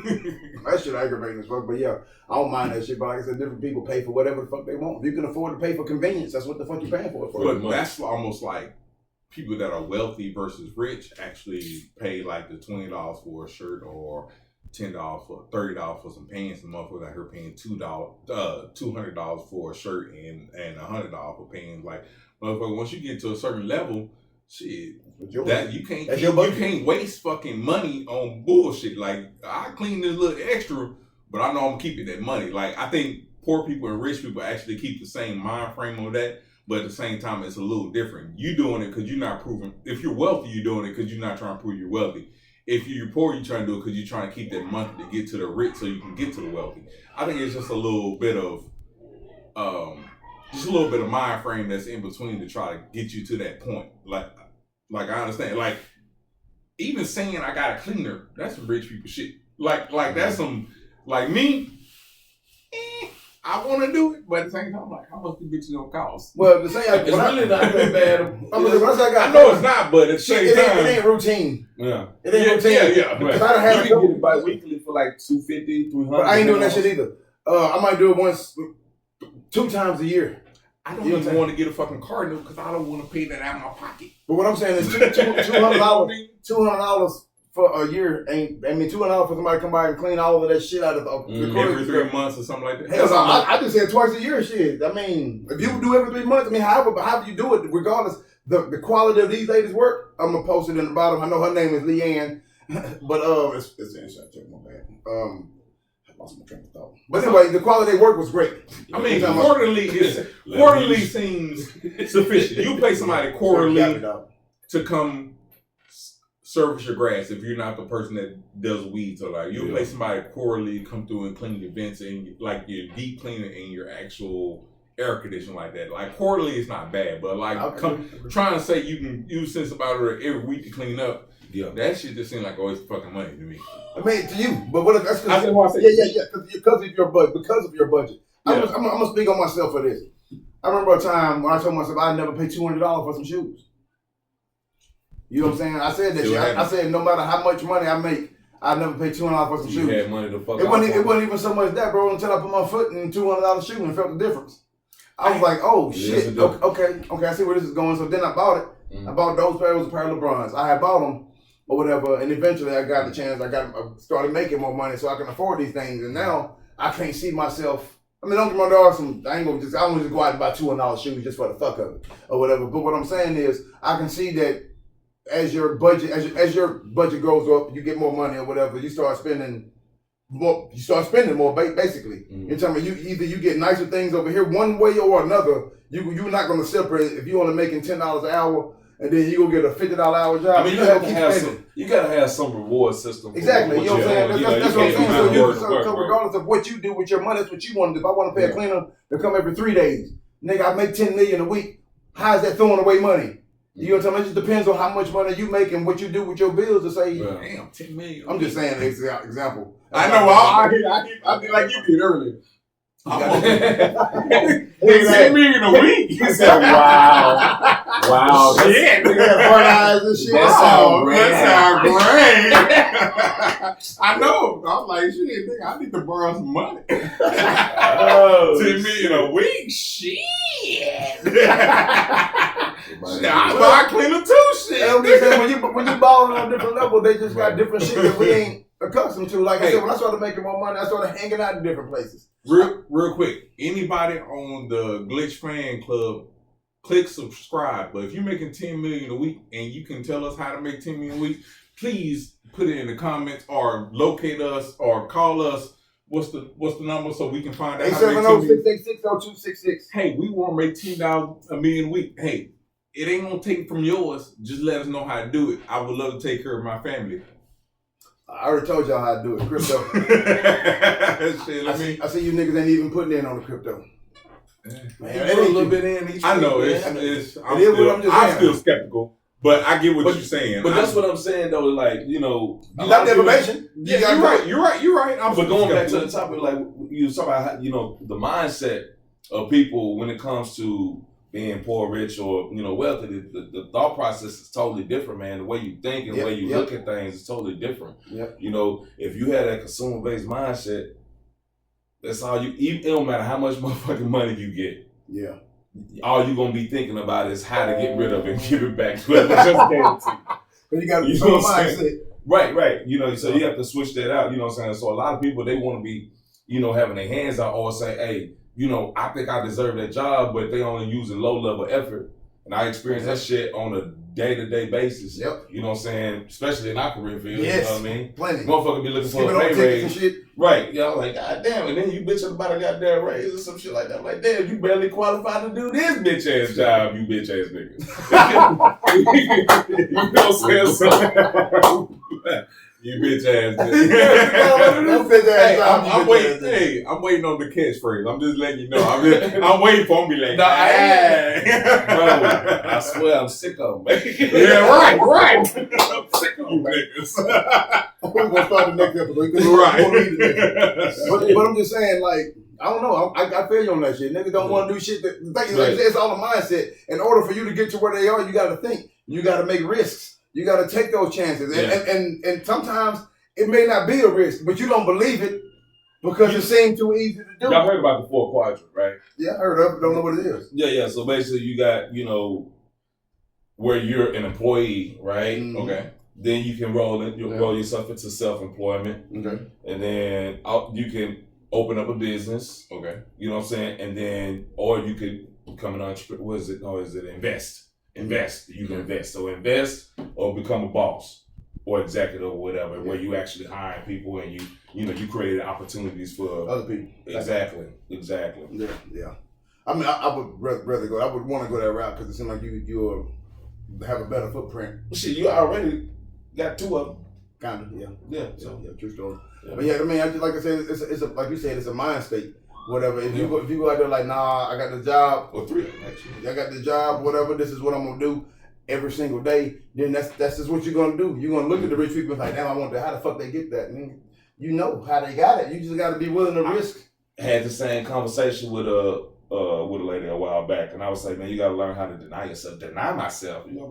That shit aggravating as fuck. But yeah, I don't mind that shit. But like I said, different people pay for whatever the fuck they want. If you can afford to pay for convenience, that's what the fuck you paying for. But that's almost like people that are wealthy versus rich actually pay like the $20 for a shirt or $10 for $30 for some pants. The motherfucker out here paying $200 for a shirt and $100 for pants. Like motherfucker, once you get to a certain level, shit, that you can't waste fucking money on bullshit. Like I clean this little extra, but I know I'm keeping that money. Like I think poor people and rich people actually keep the same mind frame on that, but at the same time it's a little different. You doing it because you're not proving. If you're wealthy, you're doing it because you're not trying to prove you're wealthy. If you're poor, you're trying to do it because you're trying to keep that money to get to the rich so you can get to the wealthy. I think it's just a little bit of mind frame that's in between to try to get you to that point. Like I understand. Like even saying I got a cleaner, that's some rich people shit. Like that's some like me. I want to do it, but at the same time, I'm like, how much the bitch gonna cost? Well, the same it's really not that bad. I know it's not, but at the same time, it ain't routine. Yeah, it ain't routine. Yeah. Because I don't have to get it bi-weekly for like $250, $300. But I ain't doing that shit either. I might do it 2 times a year. I don't even want to get a fucking car new because I don't want to pay that out of my pocket. But what I'm saying is $200 for a year ain't. I mean, $200 for somebody to come by and clean all of that shit out of the every 3 months or something like that. Hell, I just said twice a year. Shit. I mean, if you do every 3 months, I mean, however you do it, regardless the quality of these ladies' work, I'm gonna post it in the bottom. I know her name is Leanne, but it's the inside check. My bad. I lost my train of thought. But anyway, the quality of their work was great. I mean, quarterly seems sufficient. You pay somebody quarterly to come service your grass if you're not the person that does weeds, or like you pay somebody quarterly come through and clean your vents and like your deep cleaner and your actual air conditioning like that. Like quarterly is not bad, but like trying to say you can use sense about it every week to clean up. Yeah, that shit just seems like always fucking money to me. I mean, to you, but what if that's because of your budget? Because of your budget, I'm gonna speak on myself for this. I remember a time when I told myself I'd never pay $200 for some shoes. You know what I'm saying? I said that shit. I said no matter how much money I make, I'd never pay $200 for some shoes. Had money to fuck it wasn't even so much that, bro, until I put my foot in $200 shoe and felt the difference. I was like, oh shit, okay, I see where this is going. So then I bought it. I bought those pair of LeBrons. I had bought them or whatever, and eventually I got the chance. I started making more money so I can afford these things, and now I can't see myself. I mean, don't get me wrong, I don't just go out and buy $200 shoes just for the fuck of it or whatever. But what I'm saying is, I can see that as your budget goes up, you get more money or whatever. You start spending more. Basically. You're telling me either you get nicer things over here one way or another. You're not going to separate if you're only making $10 an hour. And then you go get a $50 hour job. I mean, you gotta have some reward system. Exactly. You know what I'm saying? That's what I'm saying. So regardless of what you do with your money, that's what you want to do. If I want to pay a cleaner to come every 3 days, nigga, I make $10 million a week. How is that throwing away money? You know what I'm saying? It just depends on how much money you make and what you do with your bills to say, damn, $10 million. I'm just saying an example. I know. I did like you did earlier. They sent me in a week. He said, wow. Wow. Shit. They got hard eyes and shit. That sound great. I know. I'm like, shit, nigga, I need to borrow some money. 10 million a week? Shit. I clean them too, shit. When you balling on different levels, they just got different shit that we ain't accustomed to. Like I said, when I started making more money, I started hanging out in different places. Real quick, anybody on the Glitch fan club, click subscribe. But if you're making 10 million a week and you can tell us how to make 10 million a week, please put it in the comments or locate us or call us. What's the number so we can find out? 870-686-0266. Hey, we want to make $10 a million a week. Hey, it ain't gonna take from yours. Just let us know how to do it. I would love to take care of my family. I already told y'all how to do it. Crypto. Shit, I see you niggas ain't even putting in on the crypto. Man, a little bit in each I know week, I'm still skeptical, but I get what you're saying. But that's what I'm saying though. Like, you know, you got the information. Yeah, you're right. But going back to the topic, like you was talking about, you know, the mindset of people when it comes to being poor, rich, or, you know, wealthy, the thought process is totally different, man. The way you think and the way you look at things is totally different. Yep. You know, if you had that consumer-based mindset, that's all you. It don't matter how much motherfucking money you get. Yeah. All you gonna be thinking about is how to get rid of it and give it back to whoever just gave it to you. But you got to You be know what I'm mindset. Right. You know, so you have to switch that out. You know what I'm saying? So a lot of people, they want to be, you know, having their hands out or say, hey, you know, I think I deserve that job, but they only using low level effort. And I experience that shit on a day-to-day basis. Yep. You know what I'm saying? Especially in our career field. Yes. You know what I mean? Plenty. Motherfucker be looking for a pay raise. Right. Yeah, I'm like, God damn. And then you bitching about a goddamn raise or some shit like that. I'm like, damn, you barely qualified to do this bitch ass job, you bitch ass nigga. You know what I'm saying? So, you bitch ass nigga. I'm waiting. Hey, I'm waiting on the catchphrase. I'm just letting you know. I'm waiting for him to be like, bro, I swear I'm sick of them. Yeah, right. I'm sick of you niggas. We're gonna start the next episode. But I'm just saying, like, I don't know. I feel you on that shit. Niggas don't want to do shit. The thing is, like, it's all a mindset. In order for you to get to where they are, you got to think. You got to make risks. You got to take those chances. And sometimes it may not be a risk, but you don't believe it because it seems too easy to do. Y'all heard about the 4 quadrant, right? Yeah, I heard of it. Don't know what it is. Yeah. So basically, you got, you know, where you're an employee, right? Mm-hmm. Okay. Then you can roll yourself into self-employment. Okay. And then you can open up a business. Okay. You know what I'm saying? And then, or you could become an entrepreneur. What is it? Or is it invest? Invest. You can invest. So invest or become a boss or executive or whatever, where you actually hire people and you created opportunities for other people. Exactly. Yeah. I mean, I would rather go. I would want to go that route because it seems like you have a better footprint. Shit, you already got 2 of them. Kind of, yeah. Yeah. So, true story. Yeah. But yeah, I mean, like I said, it's a, like you said, it's a mind state. Whatever. If you go out there like, nah, I got the job, or 3 of them actually. I got the job, whatever. This is what I'm gonna do every single day. Then that's just what you're gonna do. You're gonna look at the rich people and like, damn, I want that. How the fuck they get that? And you know how they got it. You just got to be willing to risk. I had the same conversation with a lady a while back, and I was like, man, you got to learn how to deny yourself. Deny myself. You know,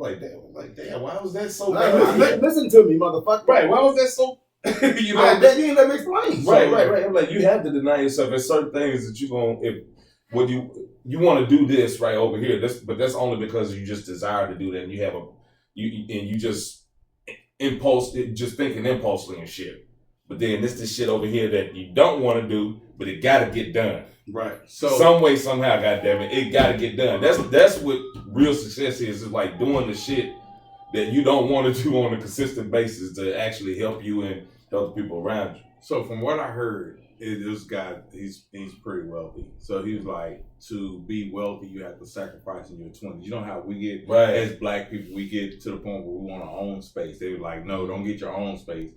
damn, why was that so bad? Listen to me, motherfucker. Right? Why was that so? You know, you ain't let me explain. Right. I'm like, you have to deny yourself. There's certain things that you want to do this right over here. But that's only because you just desire to do that, and you just thinking impulsively and shit. But then this shit over here that you don't want to do, but it got to get done. Right. So some way, somehow, goddammit, it got to get done. That's what real success is. It's like doing the shit that you don't want to do on a consistent basis to actually help you and help the people around you. So from what I heard, this guy, he's pretty wealthy. So he was like, to be wealthy, you have to sacrifice in your 20s. You know how we get, as black people, we get to the point where we want our own space. They were like, no, don't get your own space.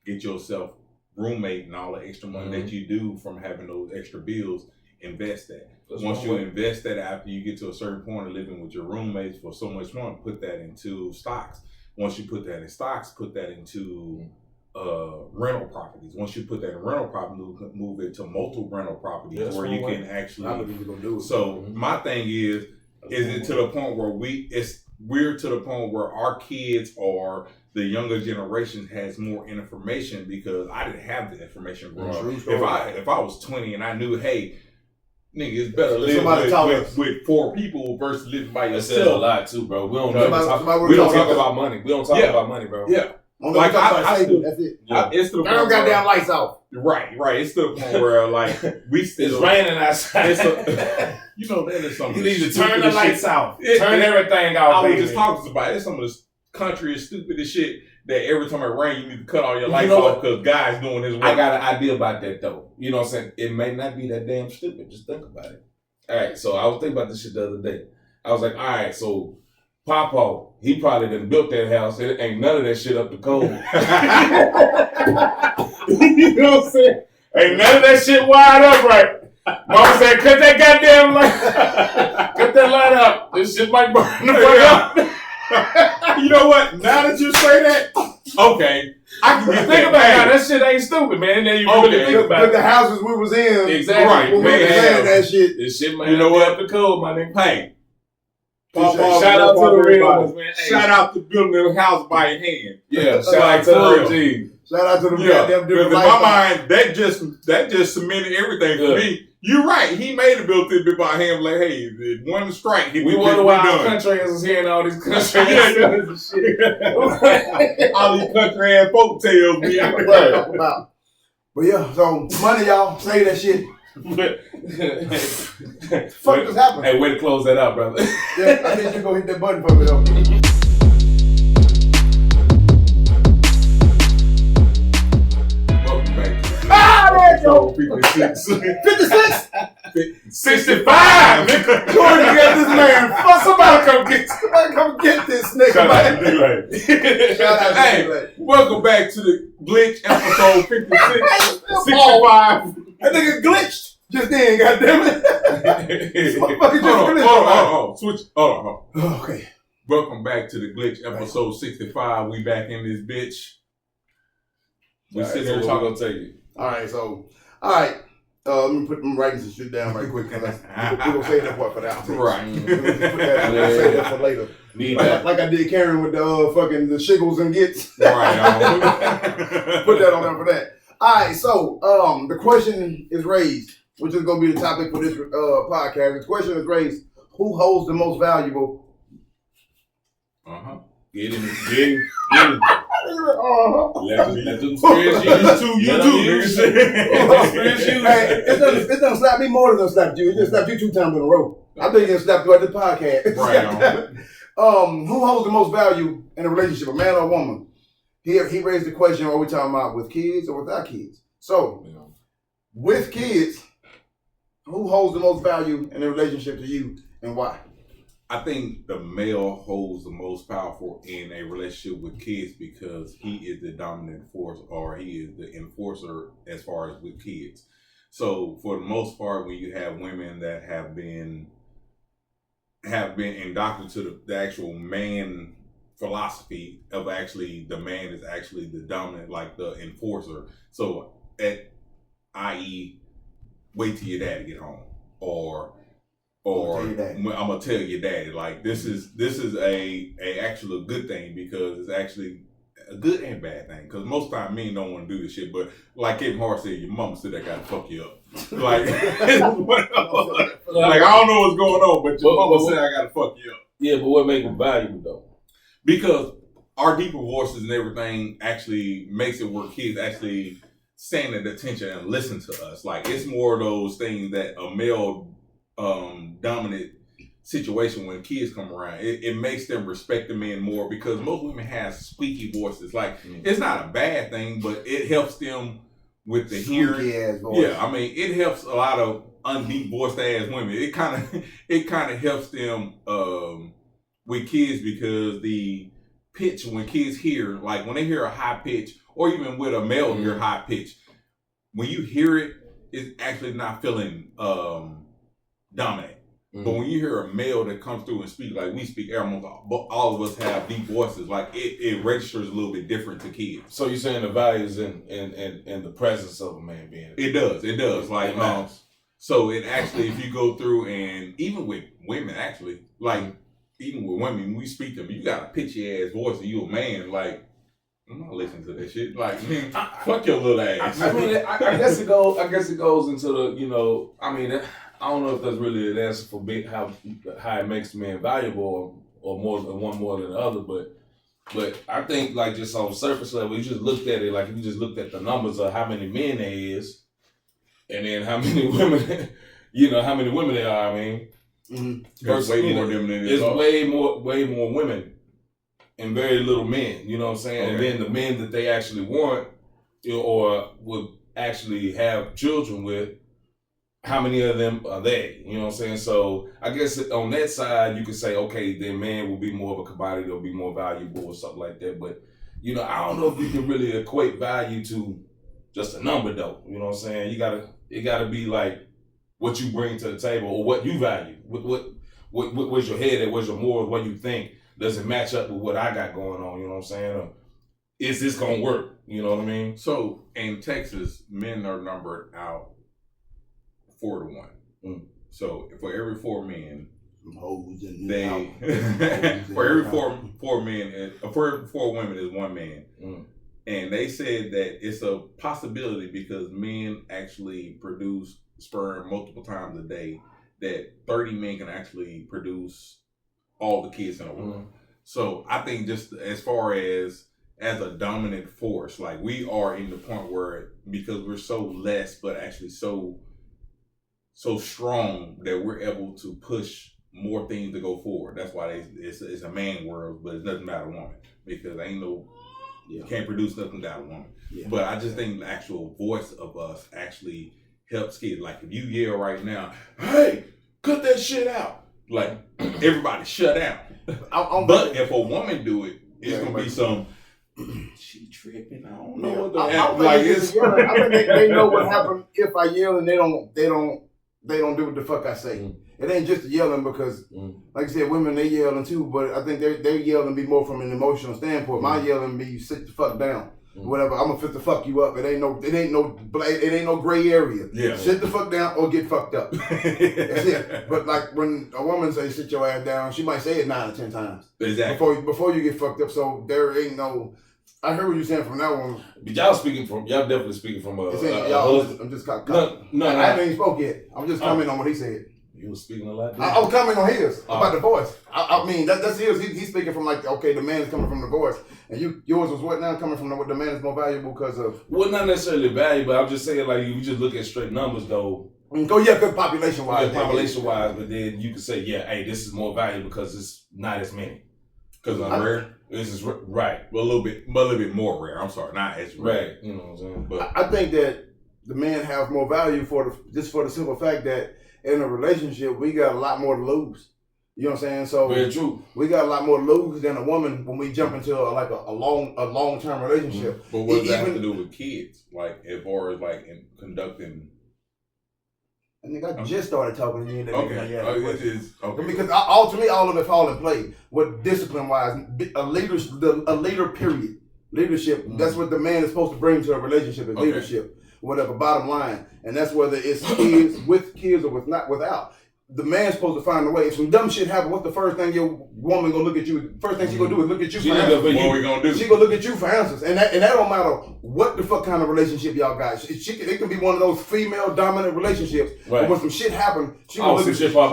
Get yourself roommate and all the extra money that you do from having those extra bills, invest that. Once you invest that, after you get to a certain point of living with your roommates for so much more, put that into stocks. Once you put that in stocks, put that into rental properties. Once you put that in rental property, move it to multiple rental properties where you can actually. So my thing is it to the point where we're to the point where our kids or the younger generation has more information, because I didn't have the information growing up. If I was 20 and I knew, hey, nigga, it's better live with 4 people versus living by yourself. That says a lot too, bro. We don't talk about money. We don't talk about money, bro. Yeah. Like that's it. It's to the point goddamn lights off. Right. It's to the point where like we still. It's raining outside. You know, that is something. You need to turn the lights off. Turn everything off. I was just talking about it. It's some of the country's stupidest shit that every time it rains, you need to cut all your lights off because Guy's doing his work. I got an idea about that though. You know what I'm saying? It may not be that damn stupid. Just think about it. All right. So I was thinking about this shit the other day. I was like, all right, so Papa, he probably done built that house. It ain't none of that shit up to code. You know what I'm saying? Ain't none of that shit wired up right. Mama said, cut that goddamn light. Cut that light up. This shit might burn the fuck up. You know what? Now that you say that, okay, I can get think about it. That shit ain't stupid, man. Then you really think about it. The houses we was in, exactly. Right, when we was saying that shit. This shit might be up to code, my nigga. Hey. Shout out to the real ones, man. Shout out to building a house by hand. Yeah, shout out to the OGs. Shout out to the goddamn different. In my mind, that just cemented everything for me. You're right. He made it built it by hand. Like, hey, one strike. We wonder why our country ass is hearing all these country ass shit. All these country ass folk tales we talk about. But yeah, so money, y'all. Say that shit. Fuck just happened. Hey, way to close that out, brother. Yeah, I need you to go hit that button for me though. Welcome back to there you go. 56. 56? 65, nigga. Jordan got this man. Fuck, somebody come get this nigga. Shout out to D-Lay. Shout out to D-Lay. Welcome back to the Glitch episode 56. 65. That nigga glitched just then, goddammit. Hold on. Switch. Hold on. Okay. Welcome back to the Glitch episode 65. We back in this bitch. We sit here talking. I'll tell you. All right. Let me put them writing some shit down right quick. We're going to save that part for the outtakes. Right. We'll save that for later. Like I did Karen with the fucking the shiggles and gets. Right. Put that on there for that. All right. So the question is raised, which is going to be the topic for this podcast. The question is raised: who holds the most valuable? Get him. Let them experience you too. Hey, it doesn't slap me more than it slapped you. It just slapped you 2 times in a row. I think it slapped you at the podcast. Right on. Who holds the most value in a relationship, a man or a woman? He raised the question: are we talking about with kids or without kids? So, with kids, who holds the most value in a relationship to you and why? I think the male holds the most powerful in a relationship with kids because he is the dominant force, or he is the enforcer as far as with kids. So for the most part, when you have women that have been indoctrinated to the actual man philosophy of actually the man is actually the dominant, like the enforcer. So i.e., wait till your daddy get home, or I'm gonna tell your daddy. Like this is a actual good thing, because it's actually a good and bad thing. Because most time men don't want to do this shit, but like Kevin Hart said, your mama said that gotta fuck you up. Like, like I don't know what's going on, but your mama said I gotta fuck you up. Yeah, but what makes it valuable though? Because our deeper voices and everything actually makes it where kids actually stand at attention and listen to us. Like it's more of those things that a male dominant situation when kids come around, it makes them respect the men more, because most women have squeaky voices. Like it's not a bad thing, but it helps them with the hearing. Yeah, I mean it helps a lot of undeep voiced ass women. It kind of helps them with kids, because the pitch when kids hear, like when they hear a high pitch, or even with a male hear high pitch, when you hear it, it's actually not feeling dominant. But when you hear a male that comes through and speak like we speak, almost all of us have deep voices. Like it registers a little bit different to kids. So you're saying the values in the presence of a man being. It does. Like so it actually, if you go through and even with women, actually, like even with women, when we speak to them, you got a pitchy ass voice and you a man, like. I'm not listening to that shit. Like, fuck your little ass. I mean, I guess it goes. I guess it goes into the. I mean, I don't know if that's really an answer for how it makes men valuable or more than one more than the other. But I think like just on surface level, you just looked at it like if you just looked at the numbers of how many men there is, and then how many women. How many women there are. I mean, There's way more than it's way more women. And very little men, you know what I'm saying? Okay. And then the men that they actually want or would actually have children with, how many of them are they? You know what I'm saying? So I guess on that side, you could say, okay, then man will be more of a commodity, they'll be more valuable or something like that. But, I don't know if you can really equate value to just a number though. You know what I'm saying? It gotta be like what you bring to the table or what you value. Where's your head at? Where's your morals? What you think? Does it match up with what I got going on? You know what I'm saying? Or is this gonna work? You know what I mean? So in Texas, men are numbered out 4-1. So for every 4 men, for every four men, for every 4 women is 1 man. And they said that it's a possibility because men actually produce sperm multiple times a day. That 30 men can actually produce all the kids in the world. So I think just as far as a dominant force, like we are in the point where because we're so less, but actually so strong that we're able to push more things to go forward. That's why it's a man world, but it's nothing about a woman because ain't no can't produce nothing without a woman. Yeah. But I just think the actual voice of us actually helps kids. Like if you yell right now, hey, cut that shit out. Like everybody shut down. But if a woman do it, it's gonna be some. She tripping. I don't know what the I think they know what happened if I yell and they don't do what the fuck I say. It ain't just yelling because, like I said, women they yelling too. But I think they yelling be more from an emotional standpoint. My yelling be sit the fuck down. Whatever, I'm gonna fit the fuck you up. It ain't no gray area. Yeah. Sit the fuck down or get fucked up. That's it. But like when a woman say sit your ass down, she might say it 9 or 10 times. Exactly. Before you get fucked up. So there ain't no. I heard what you're saying from that one. But y'all definitely speaking from a husband. I'm just I haven't even spoke yet. I'm just commenting on what he said. You were speaking a lot. I was commenting on his about the voice. I mean that's his. He's speaking from like okay, the man is coming from the voice, and yours was what now coming from the man is more valuable because of. Well, not necessarily valuable. I'm just saying like you just look at straight numbers though. Because population wise. But then you could say hey, this is more valuable because it's not as many. Because I'm rare. This is right. Well, a little bit more rare. I'm sorry, not as rare. Right. You know what I'm saying? But I think that the man have more value for the simple fact that. In a relationship, we got a lot more to lose. You know what I'm saying? So very true. We got a lot more to lose than a woman when we jump into a long-term relationship. But what does that have to do with kids? Like as far as like in conducting. I think I just started talking to you. Okay. Okay. Because to me, all of it fall in play. What discipline-wise, a leader. Period. Leadership. That's what the man is supposed to bring to a relationship. Is leadership. Whatever, bottom line. And that's whether it's kids, with kids or without. The man's supposed to find a way. If some dumb shit happen, what's the first thing your woman gonna look at you? First thing she gonna do is look at you for answers. What we gonna do? She gonna look at you for answers. And that don't matter what the fuck kind of relationship y'all got. It can be one of those female dominant relationships. Right. But when some shit happen, she gonna look at you. She gonna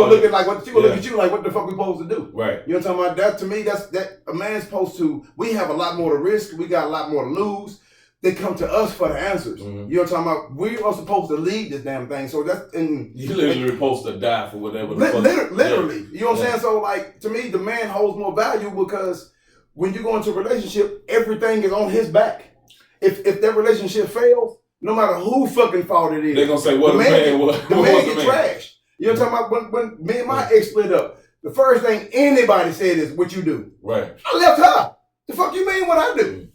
look at you like what the fuck we supposed to do. Right. You know what I'm talking about? That to me, that a man's supposed to. We have a lot more to risk. We got a lot more to lose. They come to us for the answers. You know what I'm talking about? We are supposed to lead this damn thing. So that's you literally supposed to die for whatever. Literally. You know what I'm saying? So like to me, the man holds more value because when you go into a relationship, everything is on his back. If that relationship fails, no matter who fucking fault it is, they're gonna say what the man get trashed. You know what I'm talking about? When me and my ex split up, the first thing anybody said is what you do. Right. I left her. The fuck you mean what I do?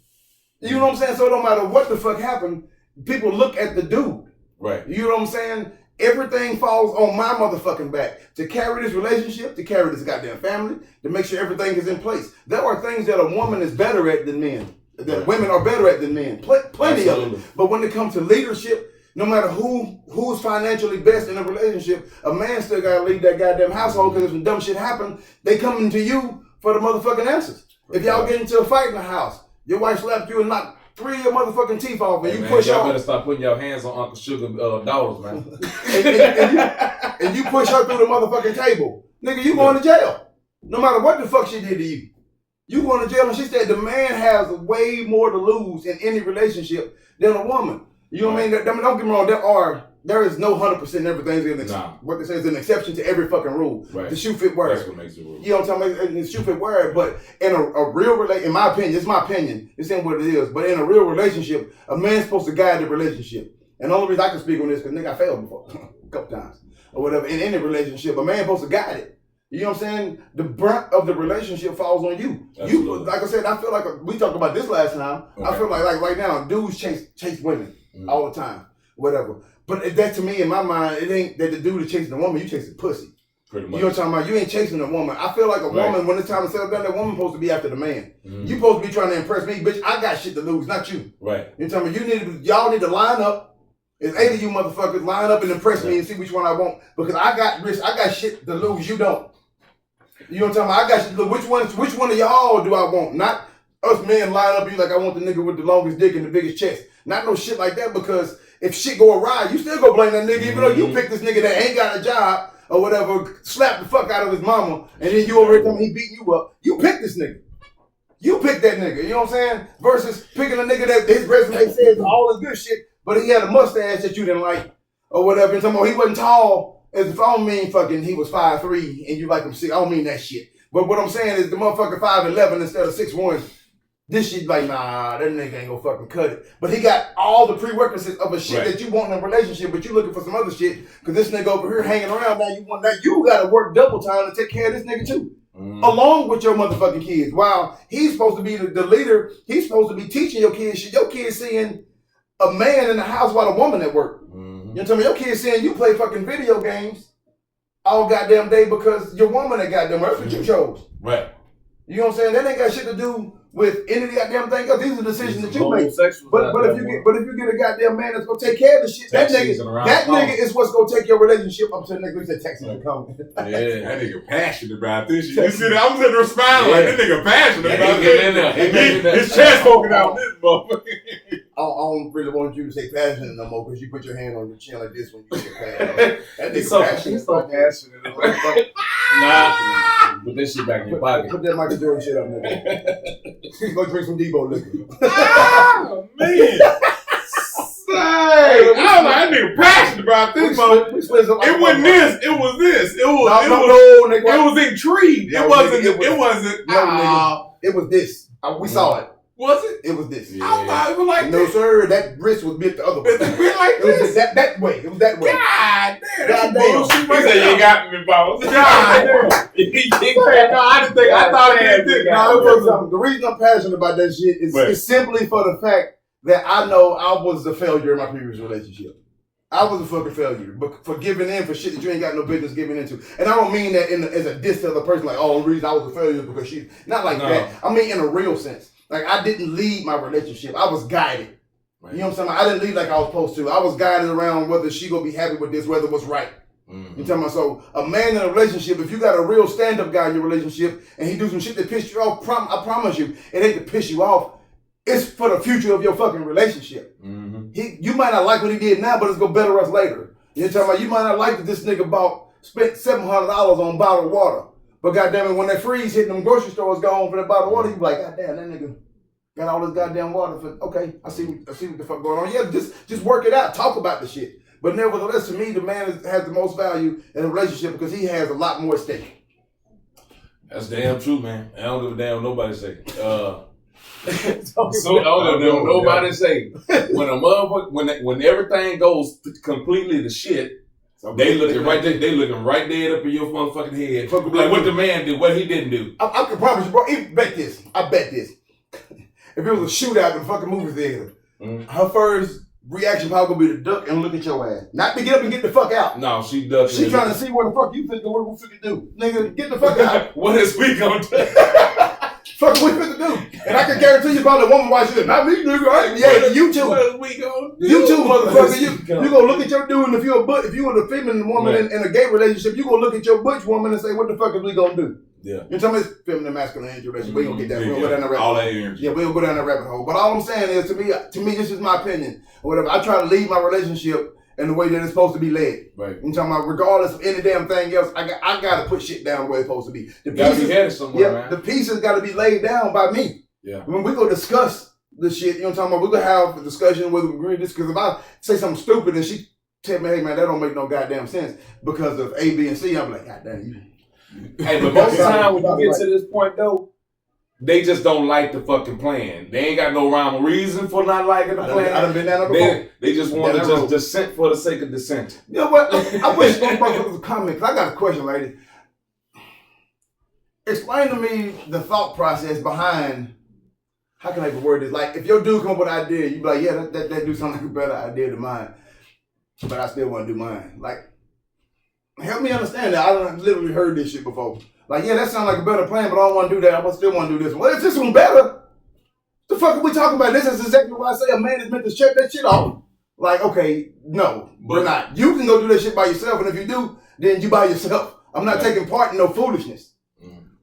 You know what I'm saying? So no matter what the fuck happened, people look at the dude. Right. You know what I'm saying? everything falls on my motherfucking back to carry this relationship, to carry this goddamn family, to make sure everything is in place. There are things that a woman is better at than men, that women are better at than men. Plenty of it. But when it comes to leadership, no matter who's financially best in a relationship, a man still gotta lead that goddamn household because if some dumb shit happens, they coming to you for the motherfucking answers. If y'all get into a fight in the house, your wife slapped you and knocked 3 of your motherfucking teeth off, and you push y'all off. better stop putting your hands on Uncle Sugar daughters, man. and you push her through the motherfucking table. Nigga, you going to jail. No matter what the fuck she did to you. You going to jail, and she said the man has way more to lose in any relationship than a woman. You know what I mean? Don't get me wrong, there is no 100% everything's what they say is an exception to every fucking rule. Right. The shoe fit word. That's what makes it rule. You know what I'm talking about? The shoe fit word. But in a real relationship, in my opinion, it's my opinion. It's in what it is. But in a real relationship, a man's supposed to guide the relationship. And the only reason I can speak on this because nigga I failed before a couple times or whatever. In any relationship, a man's supposed to guide it. You know what I'm saying? The brunt of the relationship falls on you. You, like I said, I feel like we talked about this last time. Okay. I feel like right now, dudes chase women all the time, whatever. But that to me, in my mind, it ain't that the dude is chasing a woman, you chasing pussy. Pretty much. You know what I'm talking about? You ain't chasing a woman. I feel like a woman, when it's time to settle down, that woman supposed to be after the man. You supposed to be trying to impress me, bitch. I got shit to lose, not you. Right. You know what I'm talking about? Y'all need to line up. It's 8 of you motherfuckers line up and impress me and see which one I want. Because I got shit to lose, you don't. You know what I'm talking about? I got shit to lose. Which one of y'all do I want? Not us men line up, you like, I want the nigga with the longest dick and the biggest chest. Not no shit like that, because if shit go awry, you still go blame that nigga, even though you picked this nigga that ain't got a job or whatever, slap the fuck out of his mama, and then you over here telling me he beating you up. You picked this nigga. You picked that nigga, you know what I'm saying? Versus picking a nigga that his resume says all this good shit, but he had a mustache that you didn't like or whatever. And he wasn't tall, as if I don't mean fucking he was 5'3" and you like him 6. I don't mean that shit. But what I'm saying is the motherfucker 5'11" instead of 6'1". This shit like, nah, that nigga ain't gonna fucking cut it. But he got all the prerequisites of a shit that you want in a relationship, but you looking for some other shit, because this nigga over here hanging around, now you want that. You gotta work double time to take care of this nigga too. Along with your motherfucking kids. While he's supposed to be the leader, he's supposed to be teaching your kids shit. Your kids seeing a man in the house while a woman at work. You know what I'm saying? Your kids seeing you play fucking video games all goddamn day because your woman that goddamn, that's what you chose. Right. You know what I'm saying? That ain't got shit to do with any of the goddamn thing. These are decisions that you make. But if you get a goddamn man that's gonna take care of the shit, that nigga is what's gonna take your relationship up to the nigga. Said Texas and coming. Yeah, that nigga passionate about this shit. You see that? I'm sitting there smiling like that nigga passionate about this. His chest poking out this motherfucker. I don't really want you to say passionate no more because you put your hand on your chin like this when you get passionate. That nigga passionate. He's so passionate. Nah, put this shit back in your pocket. Put that Michael Jordan shit up, nigga. He's gonna drink some Debo liquor. Oh, man. I was like, that nigga passionate about this, motherfucker. It wasn't this. It was this. It was intrigued. It wasn't. It was this. We saw it. Was it? It was this. Yeah. I thought it was like no, sir. That wrist was bent the other way. It was bent like this? That way. It was that way. God damn. God damn. He said, you got me, boss. God damn. No, I didn't think. I thought he did. The reason I'm passionate about that shit is simply for the fact that I know I was a failure in my previous relationship. I was a fucking failure, but for giving in for shit that you ain't got no business giving into. And I don't mean that as a diss to the person, like, oh, the reason I was a failure is because she, not like that. I mean in a real sense. Like, I didn't lead my relationship. I was guided. Right. You know what I'm saying? I didn't lead like I was supposed to. I was guided around whether she gonna be happy with this, whether it was right. You talking about? So a man in a relationship, if you got a real stand-up guy in your relationship and he do some shit that piss you off, I promise you, it ain't to piss you off. It's for the future of your fucking relationship. You might not like what he did now, but it's gonna better us later. You know what I'm talking about? You might not like that this nigga spent $700 on bottled water. But goddamn it, when that freeze hit them grocery stores gone for that bottle of water, you be like, goddamn, that nigga got all this goddamn water for. Okay, I see what the fuck going on. Yeah, just work it out. Talk about the shit. But nevertheless, to me, the man has the most value in a relationship because he has a lot more at stake. That's damn true, man. I don't give a damn what nobody say. I don't give a damn what nobody say. When a motherfucker, when everything goes completely to shit. They looking right there. They looking right dead up in your motherfucking head. Like what the man did, what he didn't do. I can promise you, bro. I bet this. If it was a shootout in fucking movie theater, her first reaction probably gonna be to duck and look at your ass. Not to get up and get the fuck out. No, she ducking. She trying to see what the fuck you think what we finna do. Nigga, get the fuck out. What is we gonna do? Fuck what we finna do. And I can guarantee you probably a woman watching it. Not me, nigga. Yeah, you too. What we gonna do? You too, motherfucker. You gonna look at your dude, and if you're a feminine woman in a gay relationship, you gonna look at your butch woman and say, what the fuck is we gonna do? Yeah. You're talking about feminine masculine energy relationship. We gonna get that. We gonna go down the rabbit hole. All that energy. Yeah, we gonna go down the rabbit hole. But all I'm saying is, to me, this is my opinion. Or whatever. I try to lead my relationship in the way that it's supposed to be led. Right. I'm talking about regardless of any damn thing else, I gotta put shit down the way it's supposed to be. The gotta pieces, be headed somewhere, man. The pieces gotta be laid down by me. Yeah. When we go discuss the shit, you know what I'm talking about? We're gonna have a discussion whether we agree with this, because if I say something stupid and she tell me, hey man, that don't make no goddamn sense because of A, B, and C, I'm like, God damn you. Hey, but most of the time when you get to this point though, they just don't like the fucking plan. They ain't got no rhyme or reason for not liking the plan. I done been down before. They just want to just dissent for the sake of dissent. You know what? I wish motherfuckers would comment, because I got a question, lady. Explain to me the thought process behind, how can I even word this? Like, if your dude come up with an idea, you be like, yeah, that dude sounds like a better idea than mine, but I still want to do mine. Like, help me understand that. I done literally heard this shit before. Like, yeah, that sounds like a better plan, but I don't want to do that. I still want to do this one. Well, if this one better, the fuck are we talking about? This is exactly why I say a man is meant to check that shit off. Like, okay, no, we're not. You can go do that shit by yourself, and if you do, then you by yourself. I'm not taking part in no foolishness.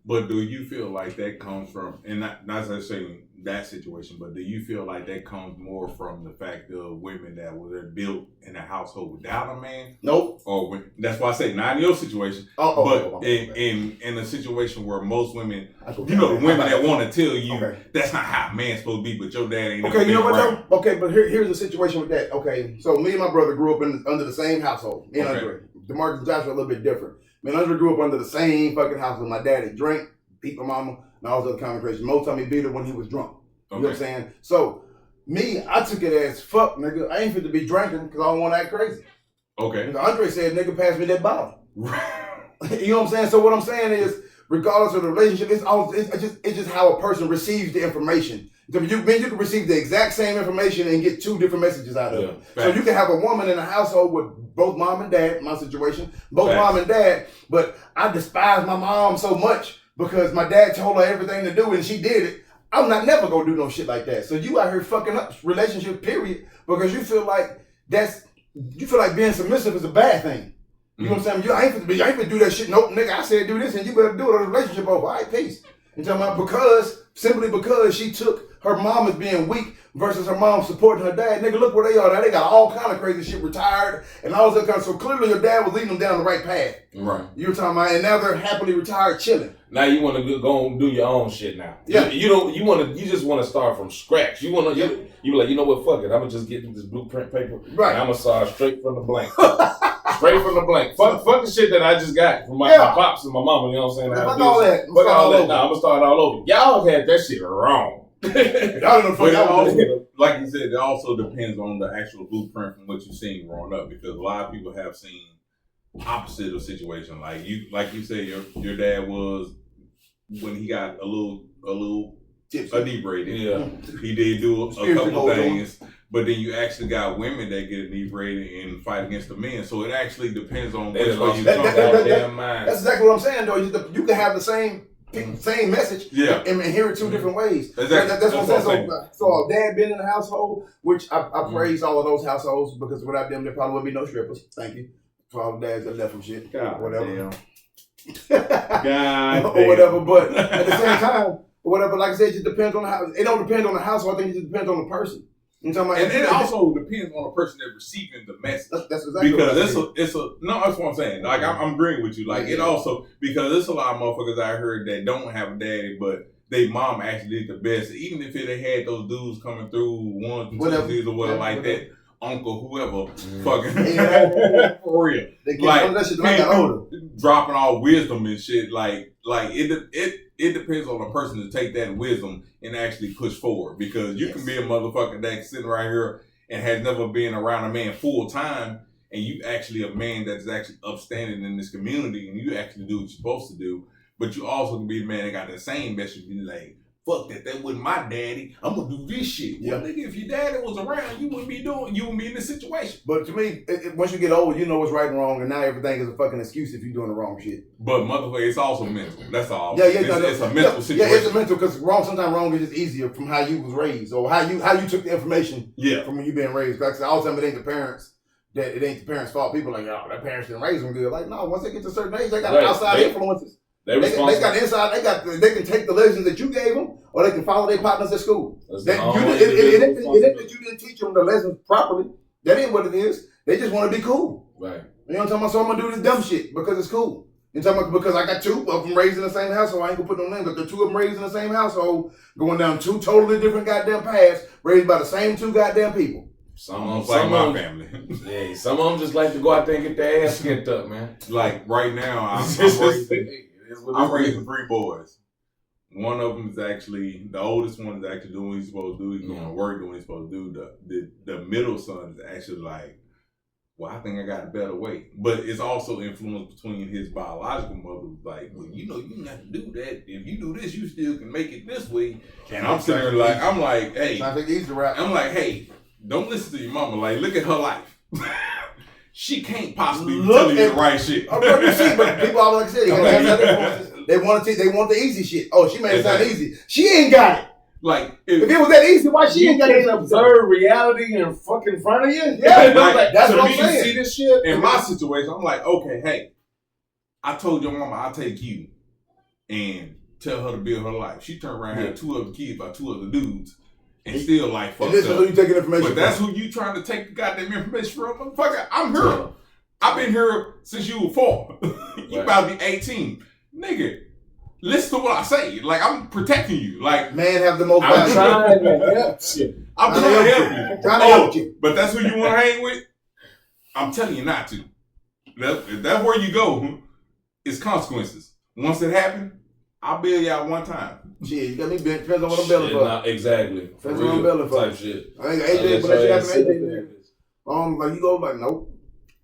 But do you feel like that comes from, and not saying that situation, but do you feel like that comes more from the fact of women that were built in a household without a man? Nope. Or that's why I say not in your situation, but in a situation where most women, you know, the women that want to tell you that's not how a man's supposed to be, but your dad ain't. Okay, you know what though? Okay, but here's the situation with that. Okay, so me and my brother grew up under the same household. Me and Andre. DeMarcus and Joshua a little bit different. Me and Andre grew up under the same fucking household. My daddy drank, beat my mama, and all those other kind of crazy. Most time he beat her when he was drunk. You know what I'm saying? So, me, I took it as, fuck, nigga, I ain't fit to be drinking because I don't want to act crazy. Okay. Because Andre said, nigga, pass me that bottle. You know what I'm saying? So what I'm saying is, regardless of the relationship, it's just how a person receives the information. So you can receive the exact same information and get two different messages out of it. So you can have a woman in a household with both mom and dad, my situation, both mom and dad, but I despise my mom so much because my dad told her everything to do and she did it. I'm not never gonna do no shit like that. So you out here fucking up relationship, period, because you feel like being submissive is a bad thing. You know what I'm saying? I ain't finna do that shit. Nope, nigga, I said do this and you better do it, or the relationship over. All right, peace. You talking about simply because she took her mom as being weak versus her mom supporting her dad. Nigga, look where they are now. They got all kind of crazy shit, retired and all that kind of. So clearly your dad was leading them down the right path. Right. You were talking about, and now they're happily retired, chilling. Now you want to go and do your own shit now. Yeah. You just want to start from scratch. You want to, you like, you know what, fuck it. I'm going to just get this blueprint paper. Right. And I'm going to start straight from the blank. Straight from the blank. Fuck the shit that I just got from my pops and my mama, you know what I'm saying? Fuck all that. Fuck all that. Nah, I'm going to start all over. Y'all had that shit wrong. Like you said, it also depends on the actual blueprint from what you've seen growing up, because a lot of people have seen opposite of situation. Like you said, your dad was, when he got a little inebriated. Yeah, he did do a couple things, but then you actually got women that get inebriated and fight against the men. So it actually depends on which way you come. That's exactly what I'm saying, though. You can have the same message, and hear it two different ways. Exactly. That's what I'm saying. So dad been in the household, which I praise all of those households, because without them there probably would be no strippers. Thank you for all the dads that left from shit, whatever. God or whatever. But at the same time, whatever. Like I said, it just depends on the house. It don't depend on the household. I think it just depends on the person. You know what I'm and it also depends on the person that's receiving the message. That's exactly because that's what I'm saying. Like I'm agreeing with you. Like it also, because there's a lot of motherfuckers I heard that don't have a daddy, but they mom actually did the best. Even if they had those dudes coming through 1, 2, 3 or whatever like that, uncle, whoever, fucking for real. They like dropping all wisdom and shit. Like it depends on the person to take that wisdom and actually push forward, because you can be a motherfucker that's sitting right here and has never been around a man full time, and you actually a man that's actually upstanding in this community, and you actually do what you're supposed to do. But you also can be the man that got the same message, be like, fuck that. That wasn't my daddy. I'm gonna do this shit. Well, nigga, if your daddy was around, you wouldn't be in this situation. But to me, once you get older, you know what's right and wrong, and now everything is a fucking excuse if you're doing the wrong shit. But motherfucker, it's also mental. That's all. Yeah, it's a mental situation. Yeah, it's a mental because sometimes wrong is just easier from how you was raised or how you took the information from when you being raised. Like all the time, it ain't the parents. That it ain't the parents' fault. People like, oh, their parents didn't raise them good. Like, no, once they get to a certain age, they got outside influences. They got inside. They can take the lessons that you gave them, or they can follow their partners at school. It ain't that you didn't teach them the lessons properly. That ain't what it is. They just want to be cool. Right. You know what I'm talking about? So I'm gonna do this dumb shit because it's cool. You know what I'm talking about? Because I got two of them raised in the same household. I ain't gonna put no names, but the two of them raised in the same household, going down two totally different goddamn paths, raised by the same two goddamn people. Some of them like my family. Yeah, some of them just like to go out there and get their ass skipped up, man. Like right now, I'm raising 3 boys. One of them is actually, the oldest one is actually doing what he's supposed to do. He's going to work, doing what he's supposed to do. The middle son is actually like, well, I think I got a better way. But it's also influence between his biological mother. Like, well, you know, you got to do that. If you do this, you still can make it this way. And I'm sitting there like, I'm like, hey. I'm like, hey. Don't listen to your mama. Like, look at her life. She can't possibly tell you the right shit. But people always like I said, they want the easy shit. Oh, she made it sound easy. She ain't got it. Like, if it was that easy, why she ain't got it? Observe reality in fucking front of you. Yeah, like, that's what I'm saying. See this shit in my situation. I'm like, okay, hey, I told your mama I'll take you and tell her to build her life. She turned around and had 2 other kids by 2 other dudes. And still like fucked up. This is who you taking information but that's who you trying to take the goddamn information from. Motherfucker, I'm here. I've been here since you were 4. You about to be 18. Nigga, listen to what I say. Like, I'm protecting you. Like, man have the most I'm trying to help you. I'm trying to help you. Trying to help you. But that's who you want to hang with? I'm telling you not to. That's where you go. It's consequences. Once it happens, I'll bail you out one time. Shit, you got me bent. Depends on what I'm belling for. Exactly. Depends on what I'm belling for. Type shit. I ain't AJ, but that shit happened to AJ. Like, you go, like, nope.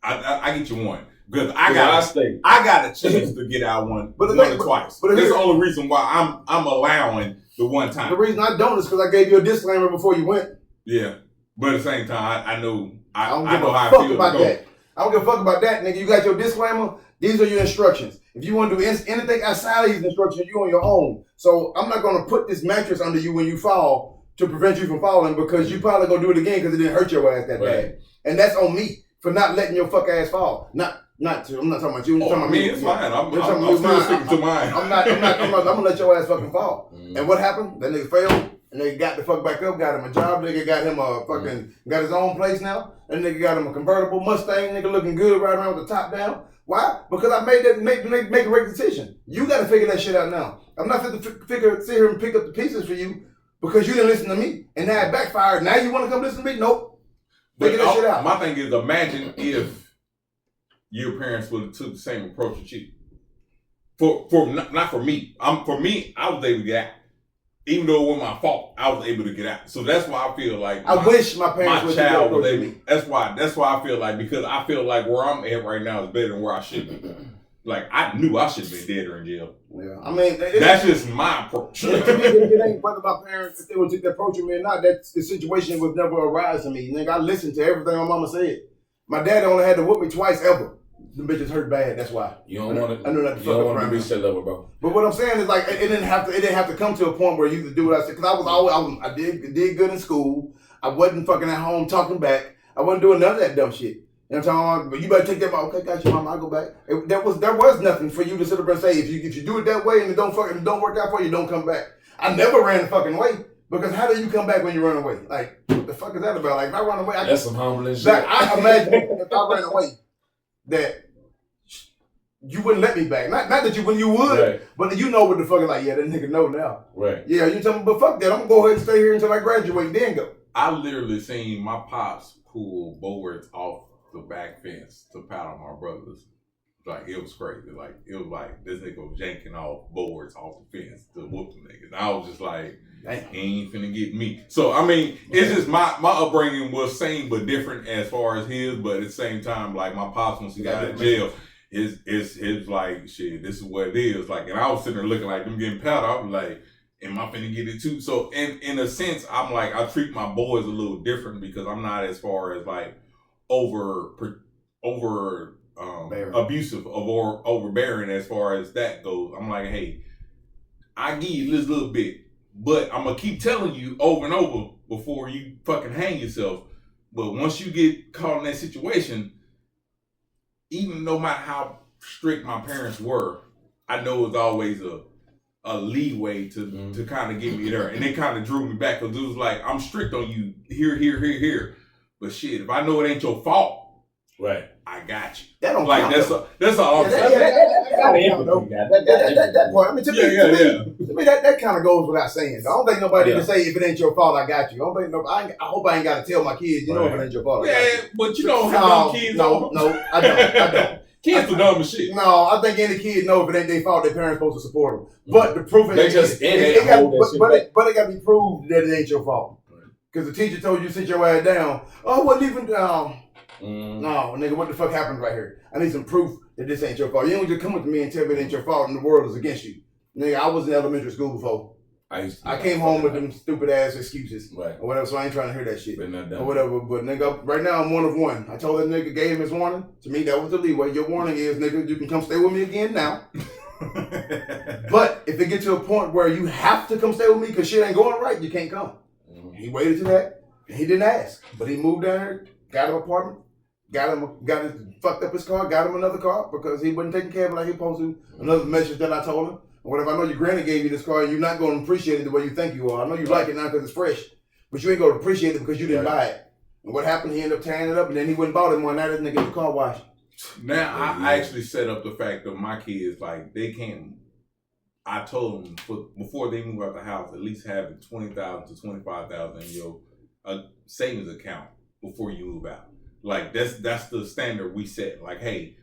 I get you one. Because I got a chance to get out one or twice. But that's the only reason why I'm allowing the one time. The reason I don't is because I gave you a disclaimer before you went. Yeah. But at the same time, I know I don't know give a how fuck I feel about that. I don't give a fuck about that, nigga. You got your disclaimer. These are your instructions. If you want to do anything outside of these instructions, you on your own. So I'm not going to put this mattress under you when you fall to prevent you from falling because you probably going to do it again because it didn't hurt your ass that bad. And that's on me for not letting your fuck ass fall. I'm not talking about you. I'm talking about me. It's fine. I'm still sticking to mine. I'm going to let your ass fucking fall. And what happened? That nigga failed. And they got the fuck back up, got him a job, nigga got him a fucking, got his own place now. And nigga got him a convertible Mustang, nigga looking good right around with the top down. Why? Because I made that, make a right decision. You got to figure that shit out now. I'm not going to sit here and pick up the pieces for you because you didn't listen to me. And now it backfired. Now you want to come listen to me? Nope. Figure that shit out. My thing is, imagine if your parents would have took the same approach as you. Not for me. For me, I was able to get out. Even though it wasn't my fault, I was able to get out. So that's why I feel like I wish my parents would have was able. That's why I feel like, because I feel like where I'm at right now is better than where I should be. Like, I knew I should have been dead or in jail. Yeah, I mean that's just my approach. To me, it ain't whether my parents, if they would take that approach with me or not. That the situation would never arise to me. Nigga, I listened to everything my mama said. My dad only had to whoop me twice ever. The bitches hurt bad. That's why. You don't want to. I know not to fuck around. Reach that level, bro. But what I'm saying is, like, it didn't have to come to a point where you could do what I said. Because I did good in school. I wasn't fucking at home talking back. I wasn't doing none of that dumb shit. You know what I'm talking about? But you better take that. Okay, got you, mama. I'll go back. There was nothing for you to sit up and say if you do it that way and it don't work out for you, don't come back. I never ran the fucking way. Because how do you come back when you run away? Like, what the fuck is that about? Like, if I run away, that's some humbling shit. I imagine if I ran away, that you wouldn't let me back. Not that you would, right. But you know what the fuck is like, yeah, that nigga know now. Right. Yeah, you tell me, but fuck that. I'm gonna go ahead and stay here until I graduate, then go. I literally seen my pops pull boards off the back fence to paddle my brothers. Like, it was crazy. Like, it was like this nigga was yanking off boards off the fence to whoop the niggas. I was just like, he ain't finna get me. So, I mean, it's just my upbringing was same but different as far as his, but at the same time, like, my pops, once he got out of jail, it's like, shit, this is what it is. Like, and I was sitting there looking like them getting paddled. I was like, am I finna get it too? So in a sense, I'm like, I treat my boys a little different because I'm not as far as like abusive or overbearing as far as that goes. I'm like, hey, I give you this little bit, but I'm gonna keep telling you over and over before you fucking hang yourself. But once you get caught in that situation, even no matter how strict my parents were, I know it's always a leeway to kind of get me there. And they kind of drew me back because it was like, I'm strict on you here. But shit, if I know it ain't your fault, right, I got you. That don't like count, that's all I'm saying. That part. I mean, to me, that kind of goes without saying. I don't think nobody can say if it ain't your fault, I got you. I hope I ain't got to tell my kids, you know, if it ain't your fault. But you don't have no kids. No, I don't. Kids are dumb as shit. No, I think any kid know if it ain't their fault, their parents supposed to support them. But the proof they just but it got to be proved that it ain't your fault. Because the teacher told you to sit your ass down. Oh, wasn't even down. No, nigga, what the fuck happened right here? I need some proof that this ain't your fault. You don't just come up to me and tell me it ain't your fault and the world is against you. Nigga, I was in elementary school before. I came home with them stupid ass excuses. Right. Or whatever, so I ain't trying to hear that shit. Or whatever. But nigga, right now I'm one of one. I told that nigga, gave him his warning. To me, that was the leeway. Your warning is, nigga, you can come stay with me again now. But if it gets to a point where you have to come stay with me because shit ain't going right, you can't come. He waited to that. And he didn't ask. But he moved down here, got him an apartment. Fucked up his car, got him another car because he wasn't taking care of it like he supposed to. Another message that I told him. Or whatever, I know your granny gave you this car and you're not going to appreciate it the way you think you are. I know you like it now because it's fresh, but you ain't going to appreciate it because you didn't buy it. And what happened, he ended up tearing it up and then he went and bought it more. Now this nigga get the car washed. Now, I actually set up the fact that my kids, like, they can't, I told them before they move out the house, at least have $20,000 to $25,000 in your savings account before you move out. Like, that's the standard we set. Like, hey,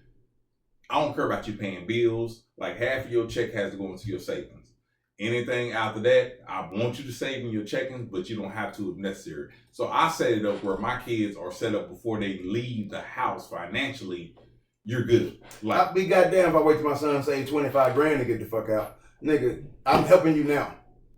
I don't care about you paying bills. Like, half of your check has to go into your savings. Anything after that, I want you to save in your checkings, but you don't have to if necessary. So I set it up where my kids are set up before they leave the house financially. You're good. Like, I'd be goddamn if I wait till my son save 25 grand to get the fuck out. Nigga, I'm helping you now.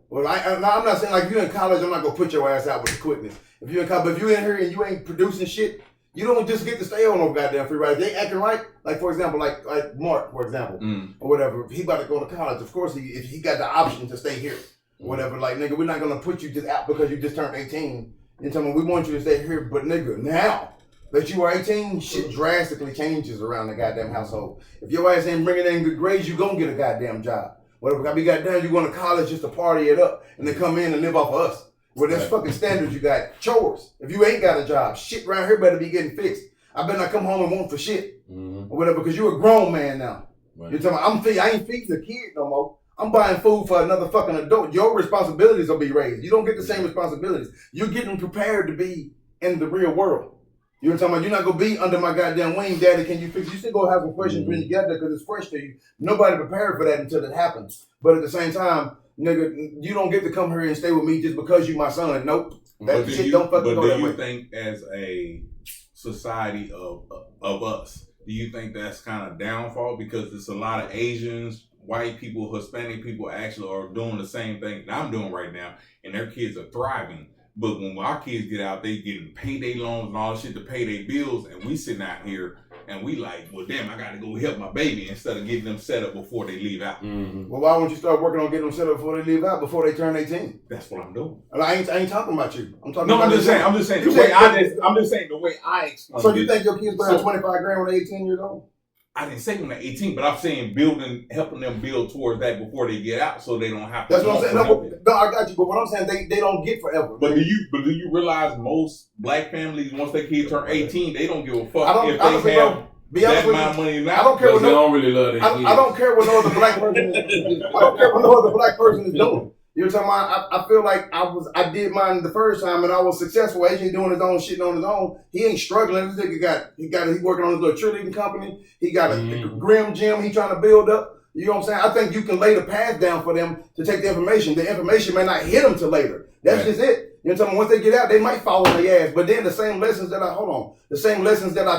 Well, I'm not saying like if you're in college, I'm not gonna put your ass out with the quickness. If you're in college, but if you're in here and you ain't producing shit, you don't just get to stay on no goddamn free ride. If they acting right, like for example, like Mark, for example, or whatever, he about to go to college. Of course, if he got the option to stay here, or whatever, like nigga, we're not gonna put you just out because you just turned 18. And tell me we want you to stay here, but nigga, now that you are 18, shit drastically changes around the goddamn household. If your ass ain't bringing in good grades, you gonna get a goddamn job. Whatever, gotta be goddamn, you going to college just to party it up and then come in and live off of us. Well, there's fucking standards. You got chores. If you ain't got a job, shit around here better be getting fixed. I better not come home and want for shit or whatever because you're a grown man now. Right. You're talking about, I ain't feeding the kid no more. I'm buying food for another fucking adult. Your responsibilities will be raised. You don't get the same responsibilities. You're getting prepared to be in the real world. You're talking about, you're not going to be under my goddamn wing, daddy, can you fix? You still going to have some questions when you get there because it's fresh to you. Nobody prepared for that until it happens. But at the same time, nigga, you don't get to come here and stay with me just because you my son. Nope. That shit don't fucking go that way. But do you think as a society of us, do you think that's kind of downfall? Because it's a lot of Asians, white people, Hispanic people actually are doing the same thing that I'm doing right now, and their kids are thriving. But when our kids get out, they getting payday loans and all this shit to pay their bills, and we sitting out here and we like, well, damn, I got to go help my baby instead of getting them set up before they leave out. Well, why won't you start working on getting them set up before they leave out, before they turn 18? That's what I'm doing. I ain't talking about you. I'm talking about I'm just saying the way I explain. So you think your kids gonna have 25 grand when they're 18 years old? I didn't say when they're 18, but I'm saying helping them build towards that before they get out, so they don't have to. That's what I'm saying. No, I got you. But what I'm saying, they don't get forever. But do you realize most black families, once their kids turn 18, they don't give a fuck if they have that amount of money now? I don't care what they don't really love their kids. I don't care what no other black person is. I don't care what no other black person is doing. You know what I'm talking about? I feel like I did mine the first time and I was successful. AJ doing his own shit on his own. He ain't struggling. This nigga he working on his little cheerleading company. He got a grim gym he trying to build up. You know what I'm saying? I think you can lay the path down for them to take the information. The information may not hit them till later. That's just it. You know what I'm saying? Once they get out, they might fall on their ass. But then the same lessons that I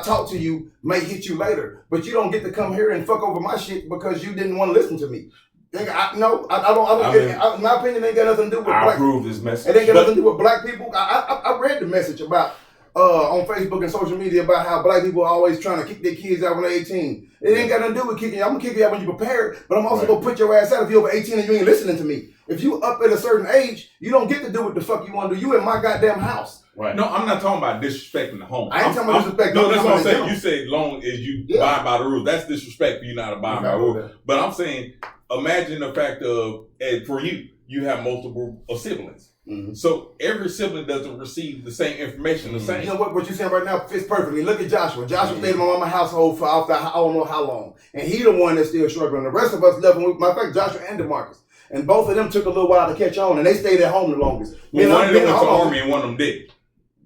taught to you may hit you later. But you don't get to come here and fuck over my shit because you didn't want to listen to me. I don't. In my opinion, it ain't got nothing to do with I black. approve this message. It ain't got nothing to do with black people. I read the message about on Facebook and social media about how black people are always trying to kick their kids out when they're 18. It ain't got nothing to do with kicking you. I'm gonna kick you out when you're prepared, but I'm also gonna put your ass out if you're over 18 and you ain't listening to me. If you up at a certain age, you don't get to do what the fuck you want to do. You in my goddamn house. Right. No, I'm not talking about disrespecting the home. I ain't talking about disrespecting. No, that's what I'm saying. You said long as you abide by the rules. That's disrespect for you not abiding by the rules. But I'm saying, imagine the fact of, for you have multiple siblings. Mm-hmm. So every sibling doesn't receive the same information the same. You know what you're saying right now fits perfectly. Look at Joshua. Joshua stayed in my mama's household for I don't know how long. And he the one that's still struggling. The rest of us left. Matter of fact, Joshua and DeMarcus. And both of them took a little while to catch on, and they stayed at home the longest. Well, one of them went to the Army and one of them did.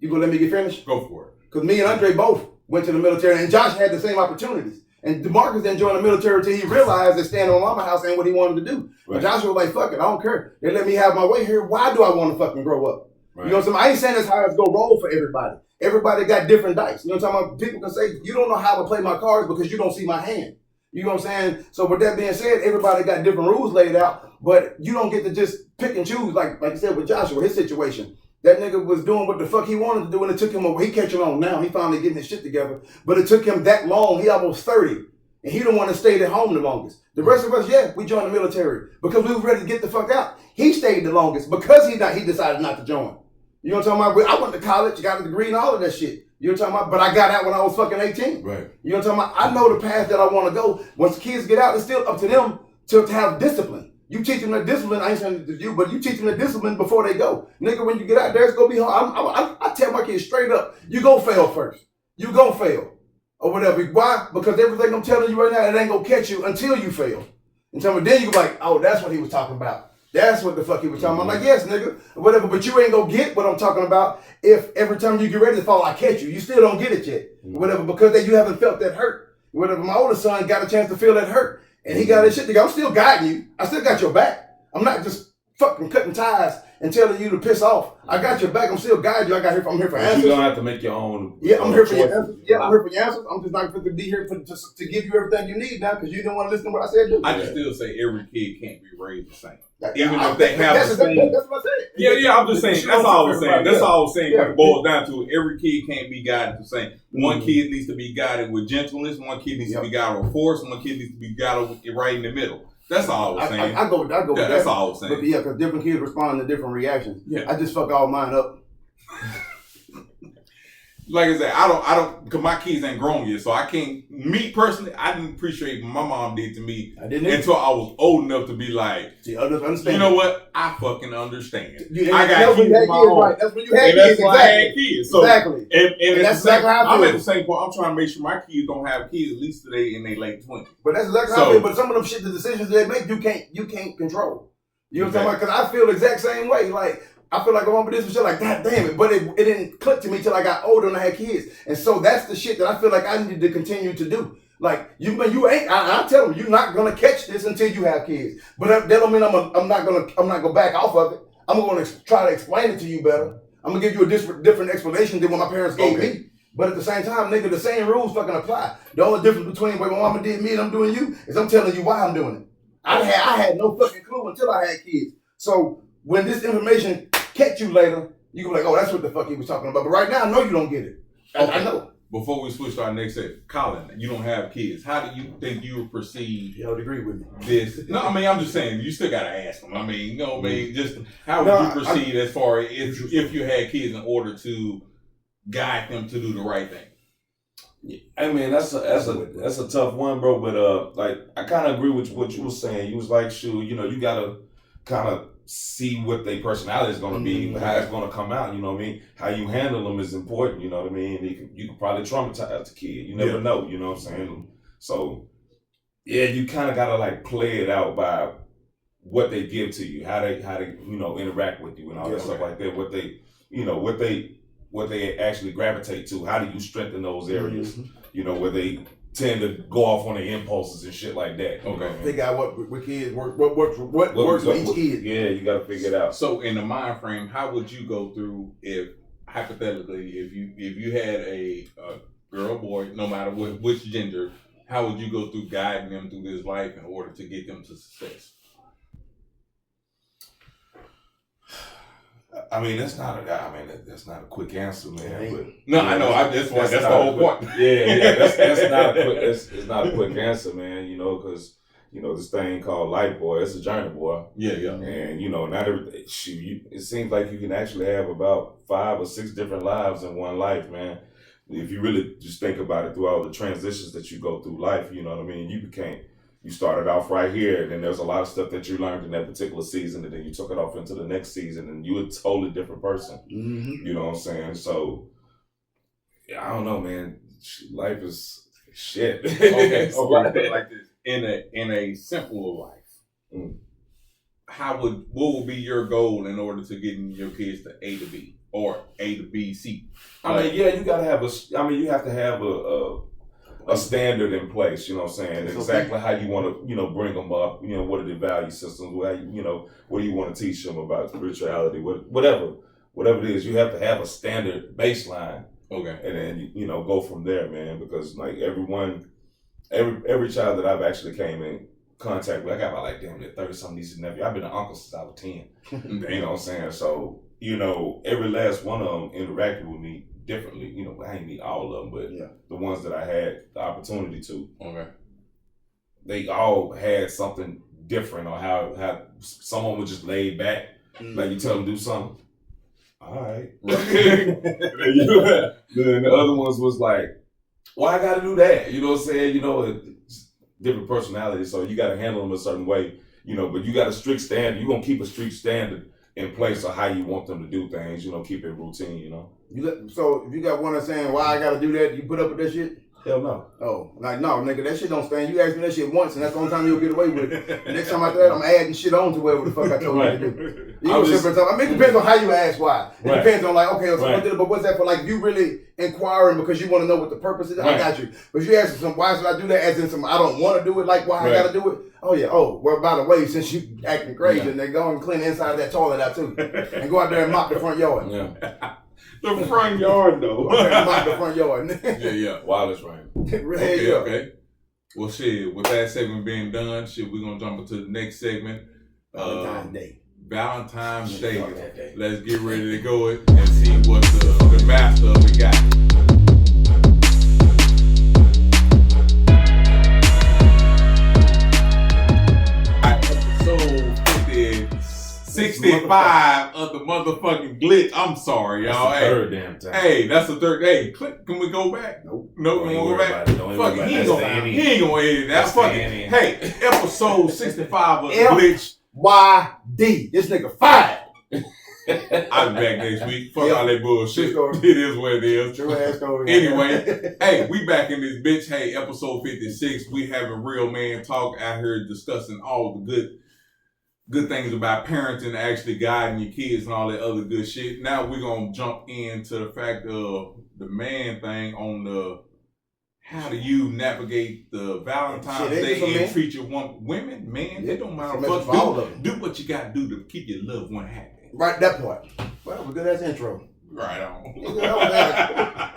You gonna let me get finished? Go for it. Because me and Andre both went to the military, and Josh had the same opportunities. And DeMarcus didn't join the military until he realized that staying in my mama's house ain't what he wanted to do. Right. And Joshua was like, fuck it, I don't care. They let me have my way here. Why do I want to fucking grow up? Right. You know what I'm saying? I ain't saying that's how it's gonna roll for everybody. Everybody got different dice. You know what I'm talking about? People can say, you don't know how to play my cards because you don't see my hand. You know what I'm saying? So with that being said, everybody got different rules laid out, but you don't get to just pick and choose like you said with Joshua, his situation. That nigga was doing what the fuck he wanted to do, and it took him he catching on now. He finally getting his shit together. But it took him that long. He almost 30. And he don't want to stay at home the longest. The rest of us, we joined the military because we were ready to get the fuck out. He stayed the longest because he decided not to join. You know what I'm talking about? I went to college, got a degree and all of that shit. You know what I'm talking about? But I got out when I was fucking 18. Right. You know what I'm talking about? I know the path that I want to go. Once the kids get out, it's still up to them to have discipline. You teach them the discipline. I ain't saying it to you, but you teach them the discipline before they go. Nigga, when you get out there, it's going to be hard. I tell my kids straight up, you going to fail first. You going to fail. Or whatever. Why? Because everything I'm telling you right now, it ain't going to catch you until you fail. And then you go like, oh, that's what he was talking about. That's what the fuck he was talking about. I'm like, yes, nigga, whatever. But you ain't going to get what I'm talking about if every time you get ready to fall, I catch you. You still don't get it yet. Whatever, because you haven't felt that hurt. Whatever. My older son got a chance to feel that hurt. And he got his shit together. I'm still guiding you. I still got your back. I'm not just fucking cutting ties and telling you to piss off. I got your back. I'm still guiding you. I'm here for answers. You don't have to make your own. Yeah, I'm here for your answers. Yeah, I'm here for your answers. I'm just not going to be here to give you everything you need now because you didn't want to listen to what I said. I just still say every kid can't be raised the same. Even if they have the same. That's what I said. Yeah, I'm just saying. That's all I was saying. That's all I was saying. When it boils down to it, every kid can't be guided the same. One kid needs to be guided with gentleness. One kid needs to be guided with force. One kid needs to be guided right in the middle. That's all I was saying. I go with that. That's all I was saying. But yeah, because different kids respond to different reactions. Yeah. I just fuck all mine up. Like I said, I don't, because my kids ain't grown yet, so I can't. Me personally, I didn't appreciate what my mom did to me until I was old enough to be like, see, others understand. You know what? I fucking understand. I got kids of my own. Right. That's when you had kids. That's why I had kids. So, exactly. And that's exactly how I feel. I'm at the same point. I'm trying to make sure my kids don't have kids at least today in their late 20s. But that's exactly how I feel. But some of them shit, the decisions they make, you can't control. You know what I'm talking about? Because I feel the exact same way. Like, I feel like I'm on this and shit like, God damn it. But it didn't click to me till I got older and I had kids. And so that's the shit that I feel like I need to continue to do. Like, you ain't, I tell them, you're not going to catch this until you have kids. But that don't mean I'm not going to back off of it. I'm going to try to explain it to you better. I'm going to give you a different explanation than what my parents gave me. But at the same time, nigga, the same rules fucking apply. The only difference between what my mama did me and I'm doing you is I'm telling you why I'm doing it. I had no fucking clue until I had kids. So when this information catch you later, you can be like, oh, that's what the fuck he was talking about. But right now, I know you don't get it. I know. Before we switch to our next set, Colin, you don't have kids. How do you think you would perceive? You would agree with me. This? No, I mean, I'm just saying, you still got to ask them. I mean, you know, just how would you proceed as far as if you had kids in order to guide them to do the right thing? I mean, that's a tough one, bro. But like, I kind of agree with what you were saying. You was like, shoot, you know, you gotta kind of see what their personality is gonna be, how it's gonna come out. You know what I mean? How you handle them is important. You know what I mean? You can probably traumatize the kid. You never know. You know what I'm saying? So yeah, you kind of gotta like play it out by what they give to you, how they you know interact with you and all that stuff like that. What they actually gravitate to. How do you strengthen those areas? You know, where they tend to go off on their impulses and shit like that. Okay. Figure out what kids what works for each kid. Yeah, you gotta figure it out. So in the mind frame, how would you go through if hypothetically if you had a girl, boy, no matter which gender, how would you go through guiding them through this life in order to get them to success? I mean, that's not a quick answer, man. But no, I know. That's the whole point. Yeah, that's not a quick. It's not a quick answer, man. You know, because this thing called life, boy. It's a journey, boy. Yeah. And not everything. It seems like you can actually have about 5 or 6 different lives in one life, man. If you really just think about it, through all the transitions that you go through life, you know what I mean. You started off right here, and then there's a lot of stuff that you learned in that particular season, and then you took it off into the next season, and you're a totally different person. Mm-hmm. You know what I'm saying? So, I don't know, man. Life is shit. Okay, like this. In a simpler life, what would be your goal in order to getting your kids to A to B or A to B C? I mean, yeah, you gotta have you have to have a standard in place, you know what I'm saying? Exactly how you want to, bring them up, what are the value systems, what do you want to teach them about spirituality, whatever it is, you have to have a standard baseline. Okay. And then, go from there, man, because like every child that I've actually came in contact with, I got about like damn near 30-something nieces and nephews. I've been an uncle since I was 10. You know what I'm saying? So, every last one of them interacted with me differently. I ain't meet all of them, but the ones that I had the opportunity to, they all had something different, or how someone was just laid back, like you tell them to do something. All right. Then the other ones was like, well, I got to do that. You know what I'm saying? Different personalities, so you got to handle them a certain way. But you got a strict standard. You're going to keep a strict standard in place of how you want them to do things. Keep it routine. So if you got one that's saying, why I got to do that, you put up with that shit? Hell no. Oh, like, no, nigga, that shit don't stand. You asked me that shit once, and that's the only time you'll get away with it. The next time after that, I'm adding shit on to whatever the fuck I told you to do. It depends on how you ask why. It depends on, like, okay, so but what's that for? Like, if you really inquiring because you want to know what the purpose is, I got you. But if you ask some, why should I do that? As in some, I don't want to do it, like, why I got to do it? Oh, yeah. Oh, well, by the way, since you acting crazy, then go and clean the inside of that toilet out, too. And go out there and mop the front yard. Yeah. The front yard, though. Mop the front yard. Yeah. While it's raining. Okay. Well, shit, with that segment being done, we're going to jump into the next segment. Valentine's Day. Let's get ready to go and see what the master we got. Episode 65 of the motherfucking Glitch. I'm sorry, y'all. That's the third damn time. Hey, that's the third. Hey, can we go back? Nope. No, we won't go back. Fuck it. He ain't gonna edit that. Fuck it. Hey, episode 65 of the Glitch. YD. This nigga fired. I'll be back next week. Fuck all that bullshit. It is what it is. Anyway, hey, we back in this bitch. Hey, episode 56. We having real man talk out here discussing all the good things about parenting, actually guiding your kids and all that other good shit. Now we're going to jump into the fact of the man thing on the how do you navigate the Valentine's Day and treat your women, man, it don't matter. Do what you got to do to keep your loved one happy. Right, that part. Well, that was a good ass intro. Right on.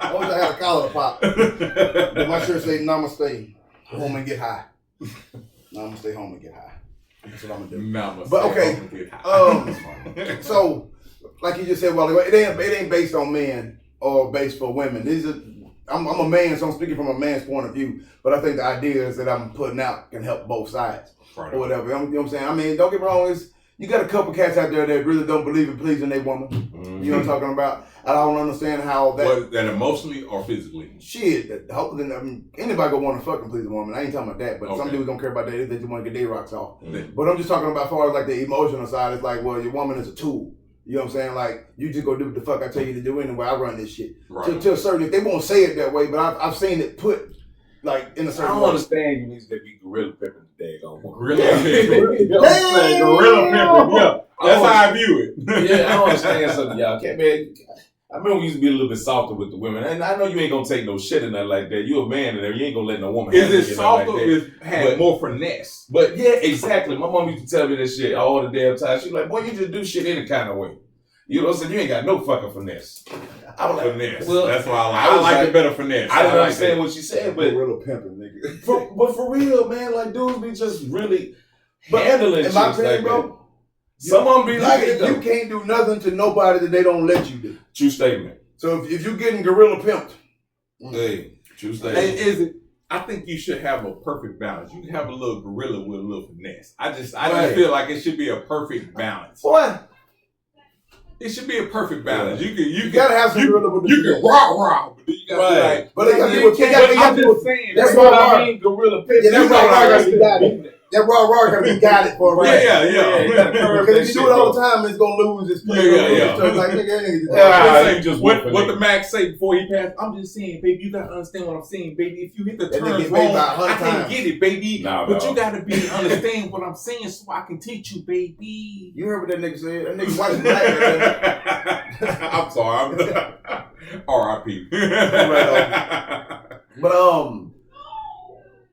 I wish I had a collar pop. But my shirt say namaste, home and get high. Namaste, home and get high. That's what I'm gonna do. Namaste, but okay, so like you just said, well, it ain't based on men or based for women. I'm a man, so I'm speaking from a man's point of view. But I think the ideas that I'm putting out can help both sides, or whatever. You know what I'm saying? I mean, don't get me wrong. You got a couple cats out there that really don't believe in pleasing their woman. Mm-hmm. You know what I'm talking about? I don't understand how that. What, that emotionally or physically? Shit. Hopefully, anybody gonna want to fucking please a woman. I ain't talking about that. But some dudes don't care about that. They just want to get their rocks off. Mm-hmm. But I'm just talking about as far as like the emotional side. It's like, well, your woman is a tool. You know what I'm saying? Like, you just go do what the fuck I tell you to do anyway. I run this shit. Right. To a certain, they won't say it that way, but I've seen it put like in a certain way. I don't understand you need to be gorilla pimping the daggone one. Gorilla pimping. Gorilla pimping. Yeah. That's how I view it. Yeah, I don't understand something, y'all. I remember we used to be a little bit softer with the women. And I know you ain't gonna take no shit in that like that. You a man in there. You ain't gonna let no woman. Is it softer or is it more finesse? But yeah, exactly. My mom used to tell me this shit all the damn time. She was like, boy, you just do shit any kind of way. You know what I'm saying? You ain't got no fucking finesse. I was like, finesse. Well, that's why I like it better finesse. I didn't understand what she said, but real pimping, nigga. But for real, man, like dudes be just really handling shit in my opinion, like bro. Some of them be like it. You can't do nothing to nobody that they don't let you do. True statement. So if you're getting gorilla pimped, hey, true statement. Hey, is it? I think you should have a perfect balance. You can have a little gorilla with a little finesse. I just feel like it should be a perfect balance. What? It should be a perfect balance. Yeah. You gotta have some gorilla with the you can rah, but then you gotta be like. But I'm just saying. That's what I mean. Gorilla pitch. Yeah, that's right. That raw gotta be guided for a ride. Yeah. Because if you do it all the time, it's gonna lose its place. So it's like, nigga, what the Max say before he passed? I'm just saying, baby, you gotta understand what I'm saying, baby. If you hit the turn wrong, I can't get it, baby. But you gotta understand what I'm saying so I can teach you, baby. You heard what that nigga said? That nigga white and black. I'm sorry. R.I.P. But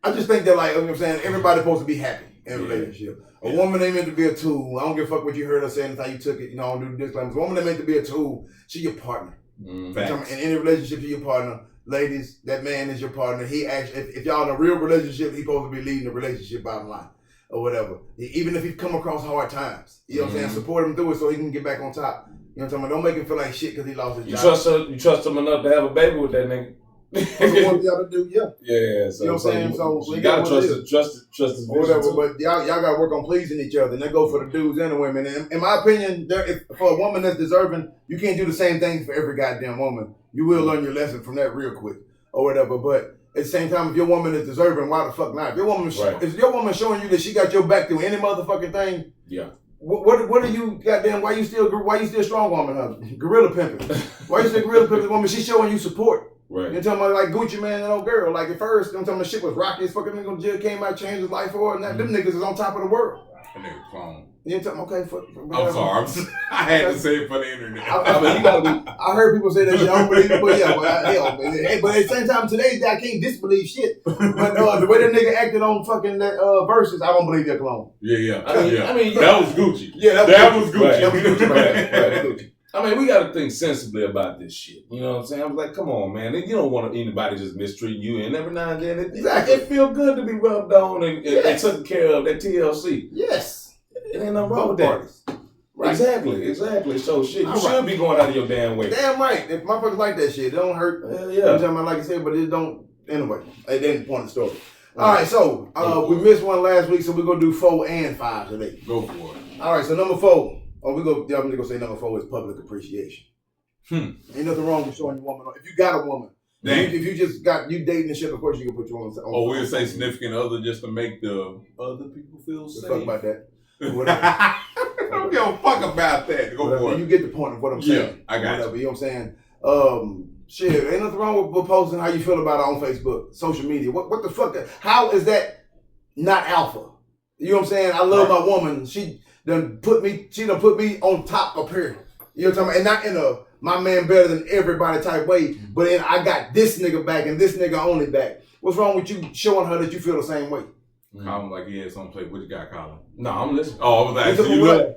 I just think that, like, you know what I'm saying, everybody's supposed to be happy in a relationship. A woman ain't meant to be a tool. I don't give a fuck what you heard her saying, how you took it. You know, I don't do disclaimers. A woman ain't meant to be a tool. She your partner. In any relationship, she your partner. Ladies, that man is your partner. He actually, if y'all in a real relationship, he's supposed to be leading the relationship bottom line or whatever. Even if he come across hard times, you know what I'm saying, support him through it so he can get back on top. You know what I'm talking about? Don't make him feel like shit because he lost his job. You trust him enough to have a baby with that nigga? That's what y'all to do, Yeah. So, you know what I'm saying? So you gotta trust his or whatever. But y'all gotta work on pleasing each other, and that go for the dudes and the women. And in my opinion, for a woman that's deserving, you can't do the same thing for every goddamn woman. You will learn your lesson from that real quick or whatever. But at the same time, if your woman is deserving, why the fuck not? If your woman showing you that she got your back through any motherfucking thing, what are you goddamn? Why you still strong woman? Gorilla pimping? Why you still gorilla pimping woman? She's showing you support. Right. You're talking about like Gucci Man and old girl. Like at first, I'm talking about shit was rocky as fucking nigga Jill came out, changed his life for her, and that them niggas is on top of the world. That nigga clone. You talking okay? I'm sorry. I had to say it for the internet. I heard people say that shit. I don't believe it, but hell, man. But at the same time, today I can't disbelieve shit. But the way that nigga acted on fucking that verses, I don't believe they're clone. Yeah. I mean, that was Gucci. Yeah, that was Gucci. Right. That was Gucci. Right. Gucci. I mean, we got to think sensibly about this shit. You know what I'm saying? I'm like, come on, man. You don't want anybody just mistreating you. And every now and then, it feel good to be rubbed on and taken care of, that TLC. Yes. It ain't nothing wrong with that. Right. Exactly. So, shit, you should be going out of your damn way. Damn right. If motherfuckers like that shit, it don't hurt. You know what I'm talking about, like I said, but it don't. Anyway, that ain't the point of the story. All right, so we missed one last week, so we're going to do 4 and 5 today. Go for it. All right, so number 4. I'm going to say number 4 is public appreciation. Ain't nothing wrong with showing your woman. If you got a woman, if you just got you dating and shit, of course you can put your woman on. We'll say significant other just to make the other people feel safe. Fuck about that. I don't give a fuck about that. Go for it. You get the point of what I'm saying. I got you. You know what I'm saying? Shit, ain't nothing wrong with posting how you feel about it on Facebook, social media. What the fuck? How is that not alpha? You know what I'm saying? I love my woman. She done put me on top of her. You know what I'm talking about? And not in a my man better than everybody type way, but in I got this nigga back and this nigga only back. What's wrong with you showing her that you feel the same way? I'm like, yeah, something play. What you got, Colin? No, I'm listening. Oh, I was like, so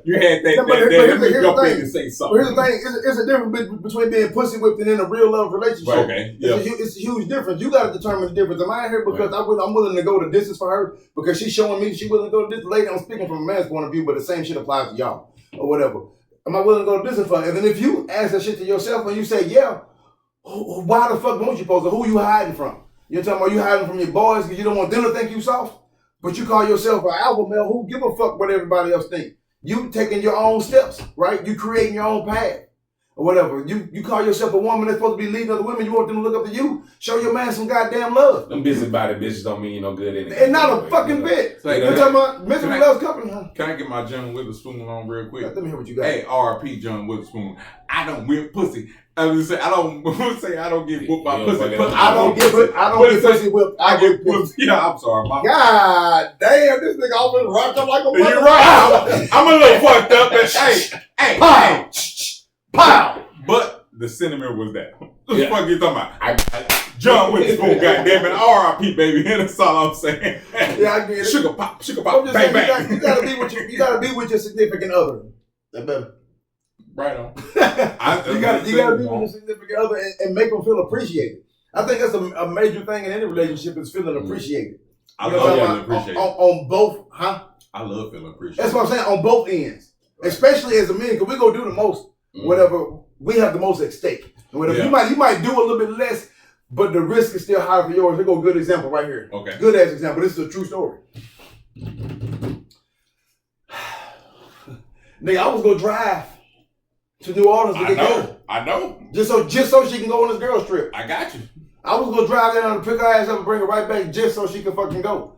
you had that. Let me jump in and say something. Here's the thing: it's a difference between being pussy whipped and in a real love relationship. Right, okay, it's a huge difference. You got to determine the difference. Am I here because I'm willing to go the distance for her because she's showing me she willing to go the distance? Lady, I'm speaking from a man's point of view, but the same shit applies to y'all or whatever. Am I willing to go the distance for her? And then if you ask that shit to yourself and you say, yeah, why the fuck won't you post it? Who you hiding from? You're talking about you hiding from your boys because you don't want them to think you soft? But you call yourself an alpha male, who give a fuck what everybody else think? You taking your own steps, right? You creating your own path or whatever. You call yourself a woman that's supposed to be leading other women. You want them to look up to you. Show your man some goddamn love. Them busybody bitches don't mean you no good anyway. And not a fucking bit. Like, you're talking about Misery Loves Company, huh? Can I get my John Witherspoon on real quick? Let me hear what you got. Hey, R.P. John Witherspoon. I don't whip pussy. I was say I don't get whooped by pussy. I don't get pussy whipped. I get pussy. Yeah, I'm sorry. God damn, this nigga always rocked up like a mother. You're right. I'm a little fucked up, but hey, pow, pow. But the sentiment was that. What the fuck you talking about? John Witherspoon, goddamn it, R.I.P. baby. That's all I'm saying. Yeah, I get it. Sugar pop, bang bang. You gotta be with your significant other. That better. Right on. You gotta be with your significant other and make them feel appreciated. I think that's a major thing in any relationship is feeling appreciated. I love feeling appreciated. On both, huh? I love feeling appreciated. That's what I'm saying, on both ends. Especially as a man, because we gonna do the most. Whatever, we have the most at stake. Whatever you might do a little bit less, but the risk is still higher for yours. Here go a good example right here. Okay. Good ass example. This is a true story. Nigga, I was gonna drive to New Orleans to get her. I know. Just so she can go on this girls trip. I got you. I was gonna drive down to pick her ass up and bring her right back just so she could fucking go.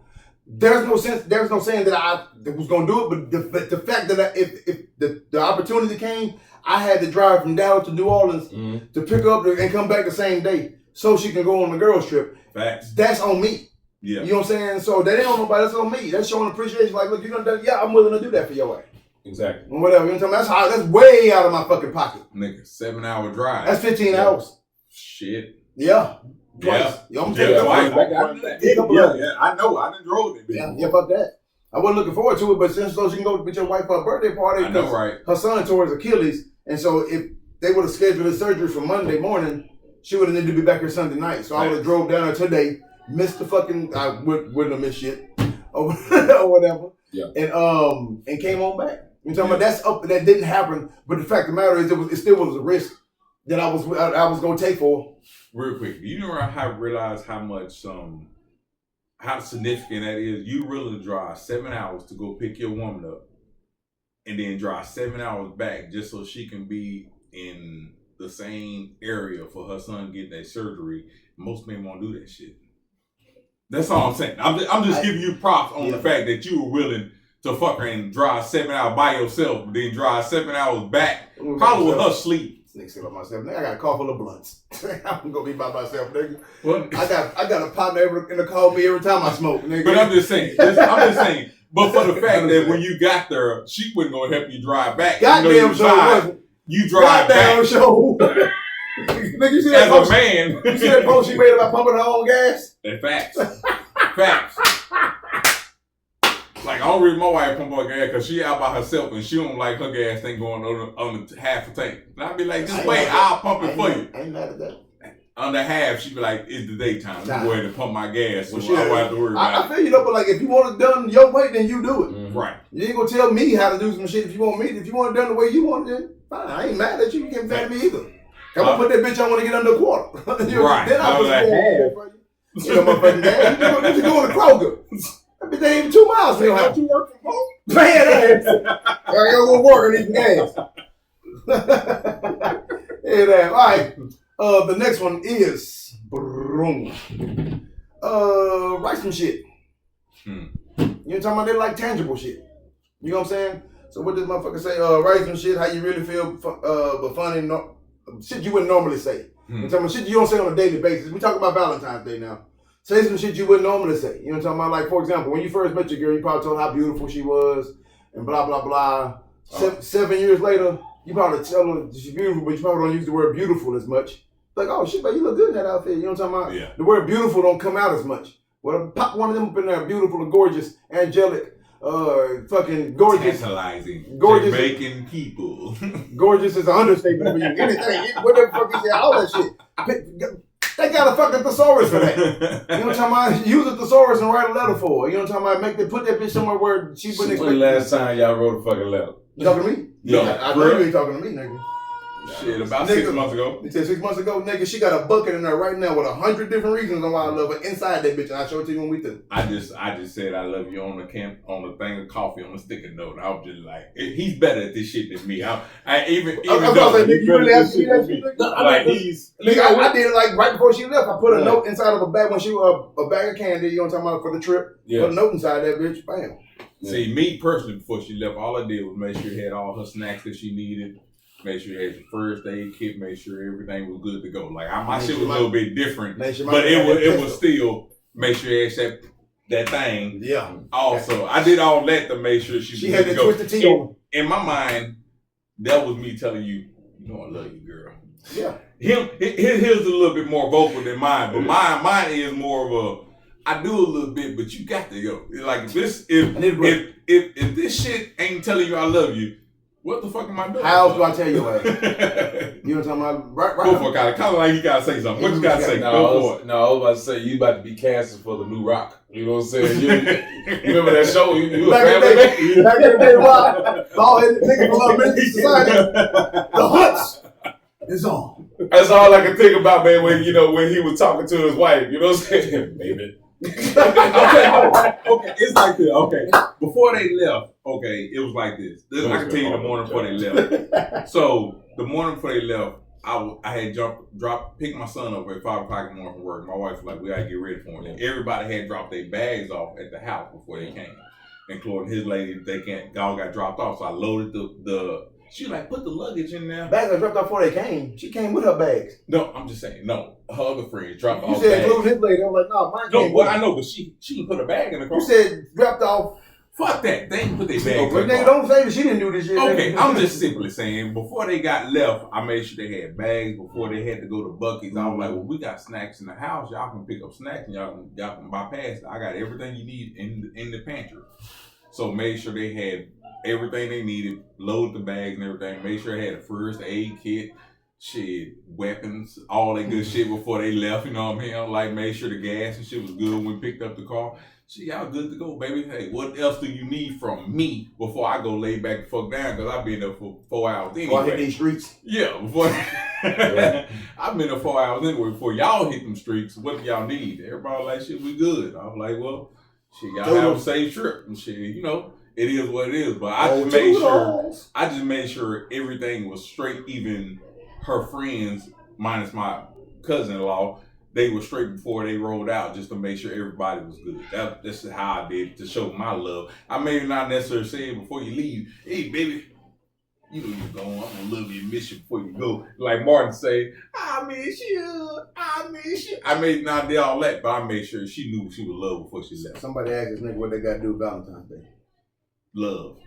There's no saying that I was gonna do it, but the fact that if the opportunity came, I had to drive from Dallas to New Orleans to pick her up and come back the same day so she can go on the girls trip. Facts. That's on me. Yeah. You know what I'm saying? So that ain't on nobody. That's on me. That's showing appreciation. Like, look, you gonna do? Yeah, I'm willing to do that for your ass. Exactly. And whatever. You know what I'm saying? That's way out of my fucking pocket. Nigga, 7-hour drive. That's 15 hours. Shit. Yeah. Twice. Yeah. I'm taking twice. Yeah, I know. I done drove it. Yeah, fuck that. I wasn't looking forward to it, but since so she can go with your wife for a birthday party, I know, right? Her son tore his Achilles, and so if they would have scheduled his surgery for Monday morning, she would have needed to be back here Sunday night. So I would have drove down there today, missed the fucking, I wouldn't have missed shit or whatever. Yeah. And came on back. You know what I'm talking about? That didn't happen, but the fact of the matter is it still was a risk that I was gonna take for. Real quick, do you know how I realize how much how significant that is? You really drive 7 hours to go pick your woman up and then drive 7 hours back just so she can be in the same area for her son getting that surgery. Most men won't do that shit. That's all I'm saying. I'm just giving you props on the fact that you were willing to fuck her and drive 7 hours by yourself, but then drive 7 hours back, probably with her sleep. Nigga said about myself, nigga, I got a car full of blunts. I'm gonna be by myself, nigga. What? I got a partner in the call me every time I smoke, nigga. But I'm just saying. But for the fact that when you got there, she wasn't gonna help you drive back. Goddamn sure. You drive goddamn back. Sure. Nigga, you see that As post? a man. You see that post she made about pumping her own gas? And facts. Facts. Like, I don't read my wife pump her gas because she out by herself and she don't like her gas thing going on the half a tank. And I'd be like, just wait, I'll pump it for you. I ain't mad at that. Under half, she'd be like, it's the daytime. I'm going to pump my gas, so Well, I don't have to worry about I feel you though, but like if you want it done your way, then you do it. it. Right. You ain't gonna tell me how to do some shit if you want me. If you want it done the way you want it, then fine. I ain't mad at you. You can't be mad at me either. Come on, put that bitch on when I get under a quarter. Right. Then I was put like, for you. You know, motherfucking gas. You go to Kroger. That bitch ain't even 2 miles from your house. Don't you work from home? Man, I gotta go work and eat gas. Yeah, all right. The next one is write some shit. You know what I'm talking about? They like tangible shit. You know what I'm saying? So what does motherfucker say? Write some shit, how you really feel, but funny, shit you wouldn't normally say. You know what I'm talking about? Shit you don't say on a daily basis. We talk about Valentine's Day now. Say some shit you wouldn't normally say. You know what I'm talking about? Like, for example, when you first met your girl, you probably told her how beautiful she was and blah, blah, blah. 7 years later, you probably tell her she's beautiful, but you probably don't use the word beautiful as much. Like, oh, shit, man, you look good in that outfit. You know what I'm talking about? Yeah. The word beautiful don't come out as much. Well, pop one of them up in there, beautiful and gorgeous, angelic, fucking gorgeous. Tantalizing. Gorgeous. Jamaican people. Gorgeous is an understatement for you. Anything, whatever the fuck you say, all that shit. They got a fucking thesaurus for that. You know what I'm talking about? Use a thesaurus and write a letter for her. You know what I'm talking about? Put that bitch somewhere where she wouldn't expect. When the last time y'all wrote a fucking letter? You talking to me? Yeah. I know you ain't talking to me, nigga. Shit, about 6 months ago. He said 6 months ago, nigga, she got a bucket in there right now with 100 different reasons on why I love her inside that bitch, and I'll show it to you when we do. I just said I love you on the thing of coffee on a sticky note. I was just like, he's better at this shit than me. I even I was like, nigga, you really asked me that shit? Like I did it like right before she left. I put a note inside of a bag when she a bag of candy, you know what I'm talking about, for the trip. Yeah. Put a note inside that bitch, bam. See, me personally, before she left, all I did was make sure she had all her snacks that she needed. Make sure you had your first aid kit. Make sure everything was good to go. Like my shit was a little bit different, but it was still make sure you had that thing. Yeah. Also, I did all that to make sure she had to twist the T on. In my mind, that was me telling you, you know, I love you, girl. Yeah. His a little bit more vocal than mine, but mine is more of a. I do a little bit, but you got to go. Like this, if this shit ain't telling you I love you. What the fuck am I doing? How else do I tell you what? You know what I'm talking about? Right. Go for it, kind of like you gotta say something. What you gotta say? No, Go for it. No, I was about to say you about to be casted for the new Rock. You know what I'm saying? You remember that show? You back in the day, Rock, all his niggas from Love Ministry Society, the Hunts is on. That's all I can think about, man. When when he was talking to his wife, you know what I'm saying, baby. Okay, it's like this. Okay, before they left, it was like this. I can tell you the morning before they left. So the morning before they left, I had picked my son up at 5 o'clock in the morning from work. My wife was like, "We gotta get ready for him." Yeah. Everybody had dropped their bags off at the house before they came, including his lady. All got dropped off. So I loaded the. She like, put the luggage in there. Bags got dropped off before they came. She came with her bags. No, I'm just saying. No, her other friends dropped off. You said bags. including his lady. I'm like, no, mine came. No, well, I know, but she can put a bag in the car. You said dropped off. Fuck that. They didn't put their bag in the Nigga, car. don't say that she didn't do this shit. Okay, I'm just simply saying, before they got left, I made sure they had bags before they had to go to Buc-ee's. I was like, well, we got snacks in the house. Y'all can pick up snacks and y'all can bypass it. I got everything you need in the pantry. So made sure they had everything they needed, load the bags and everything, make sure they had a first aid kit, shit, weapons, all that good shit before they left, you know what I mean? Like, make sure the gas and shit was good when we picked up the car. Shit, y'all good to go, baby. Hey, what else do you need from me before I go lay back the fuck down? Because I've been there for 4 hours anyway. Before I hit these streets? Yeah, before. I've been there 4 hours anyway. Before y'all hit them streets, what do y'all need? Everybody like, shit, we good. I was like, well, shit, y'all have a safe trip and shit, you know. It is what it is, but I just made sure everything was straight. Even her friends, minus my cousin-in-law, they were straight before they rolled out, just to make sure everybody was good. That's how I did to show my love. I may not necessarily say before you leave, "Hey, baby, you know you're going. I'm gonna love you and miss you before you go." Like Martin say, "I miss you. I miss you." I may not did all that, but I made sure she knew she was loved before she left. Somebody asked this nigga what they got to do with Valentine's Day. Love.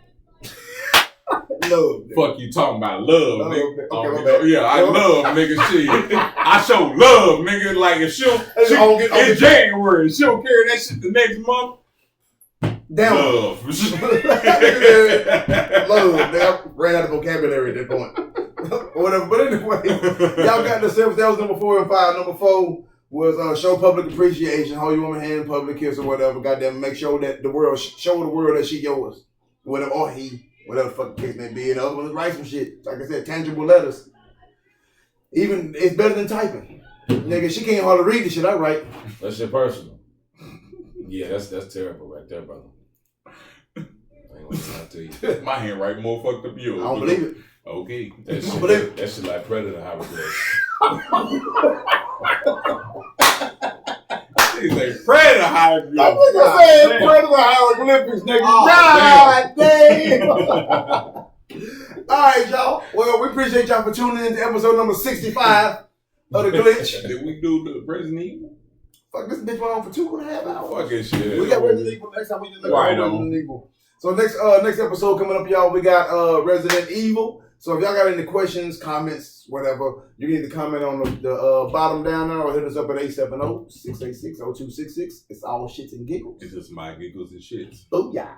Love. Fuck you talking about love, nigga. Okay, yeah, I love, nigga. Shit. I show love, nigga. Like if she in January, she don't carry that shit the next month. Damn. Love. Love. Nigga, I ran out of vocabulary at that point. Whatever. But anyway, y'all got the service. That was number 4 and 5. Number 4 was show public appreciation. Hold your woman hand in public, kiss or whatever. Goddamn, make sure that show the world that she yours. Whatever, or he, whatever the fuck the case may be. And the other one is write some shit. Like I said, tangible letters. Even, it's better than typing. Nigga, she can't hardly read the shit I write. That shit personal. Yeah, that's terrible right there, brother. I ain't gonna lie to you. My handwriting more fucked up yours. I don't believe it. Okay. That shit like Predator hieroglyphs. He's like Predator hieroglyphs. I think I said Predator hieroglyphics, nigga. God damn. All right, y'all. Well, we appreciate y'all for tuning in to episode number 65 of The Glitch. Did we do the Resident Evil? Fuck, this bitch went on for 2.5 hours. Fucking shit. We got Resident Evil next time. We just look Right at Resident Evil. So next episode coming up, y'all, we got Resident Evil. So if y'all got any questions, comments, whatever, you can either comment on the bottom down there or hit us up at 870-686-0266. It's all shits and giggles. It's just my giggles and shits. Oh yeah.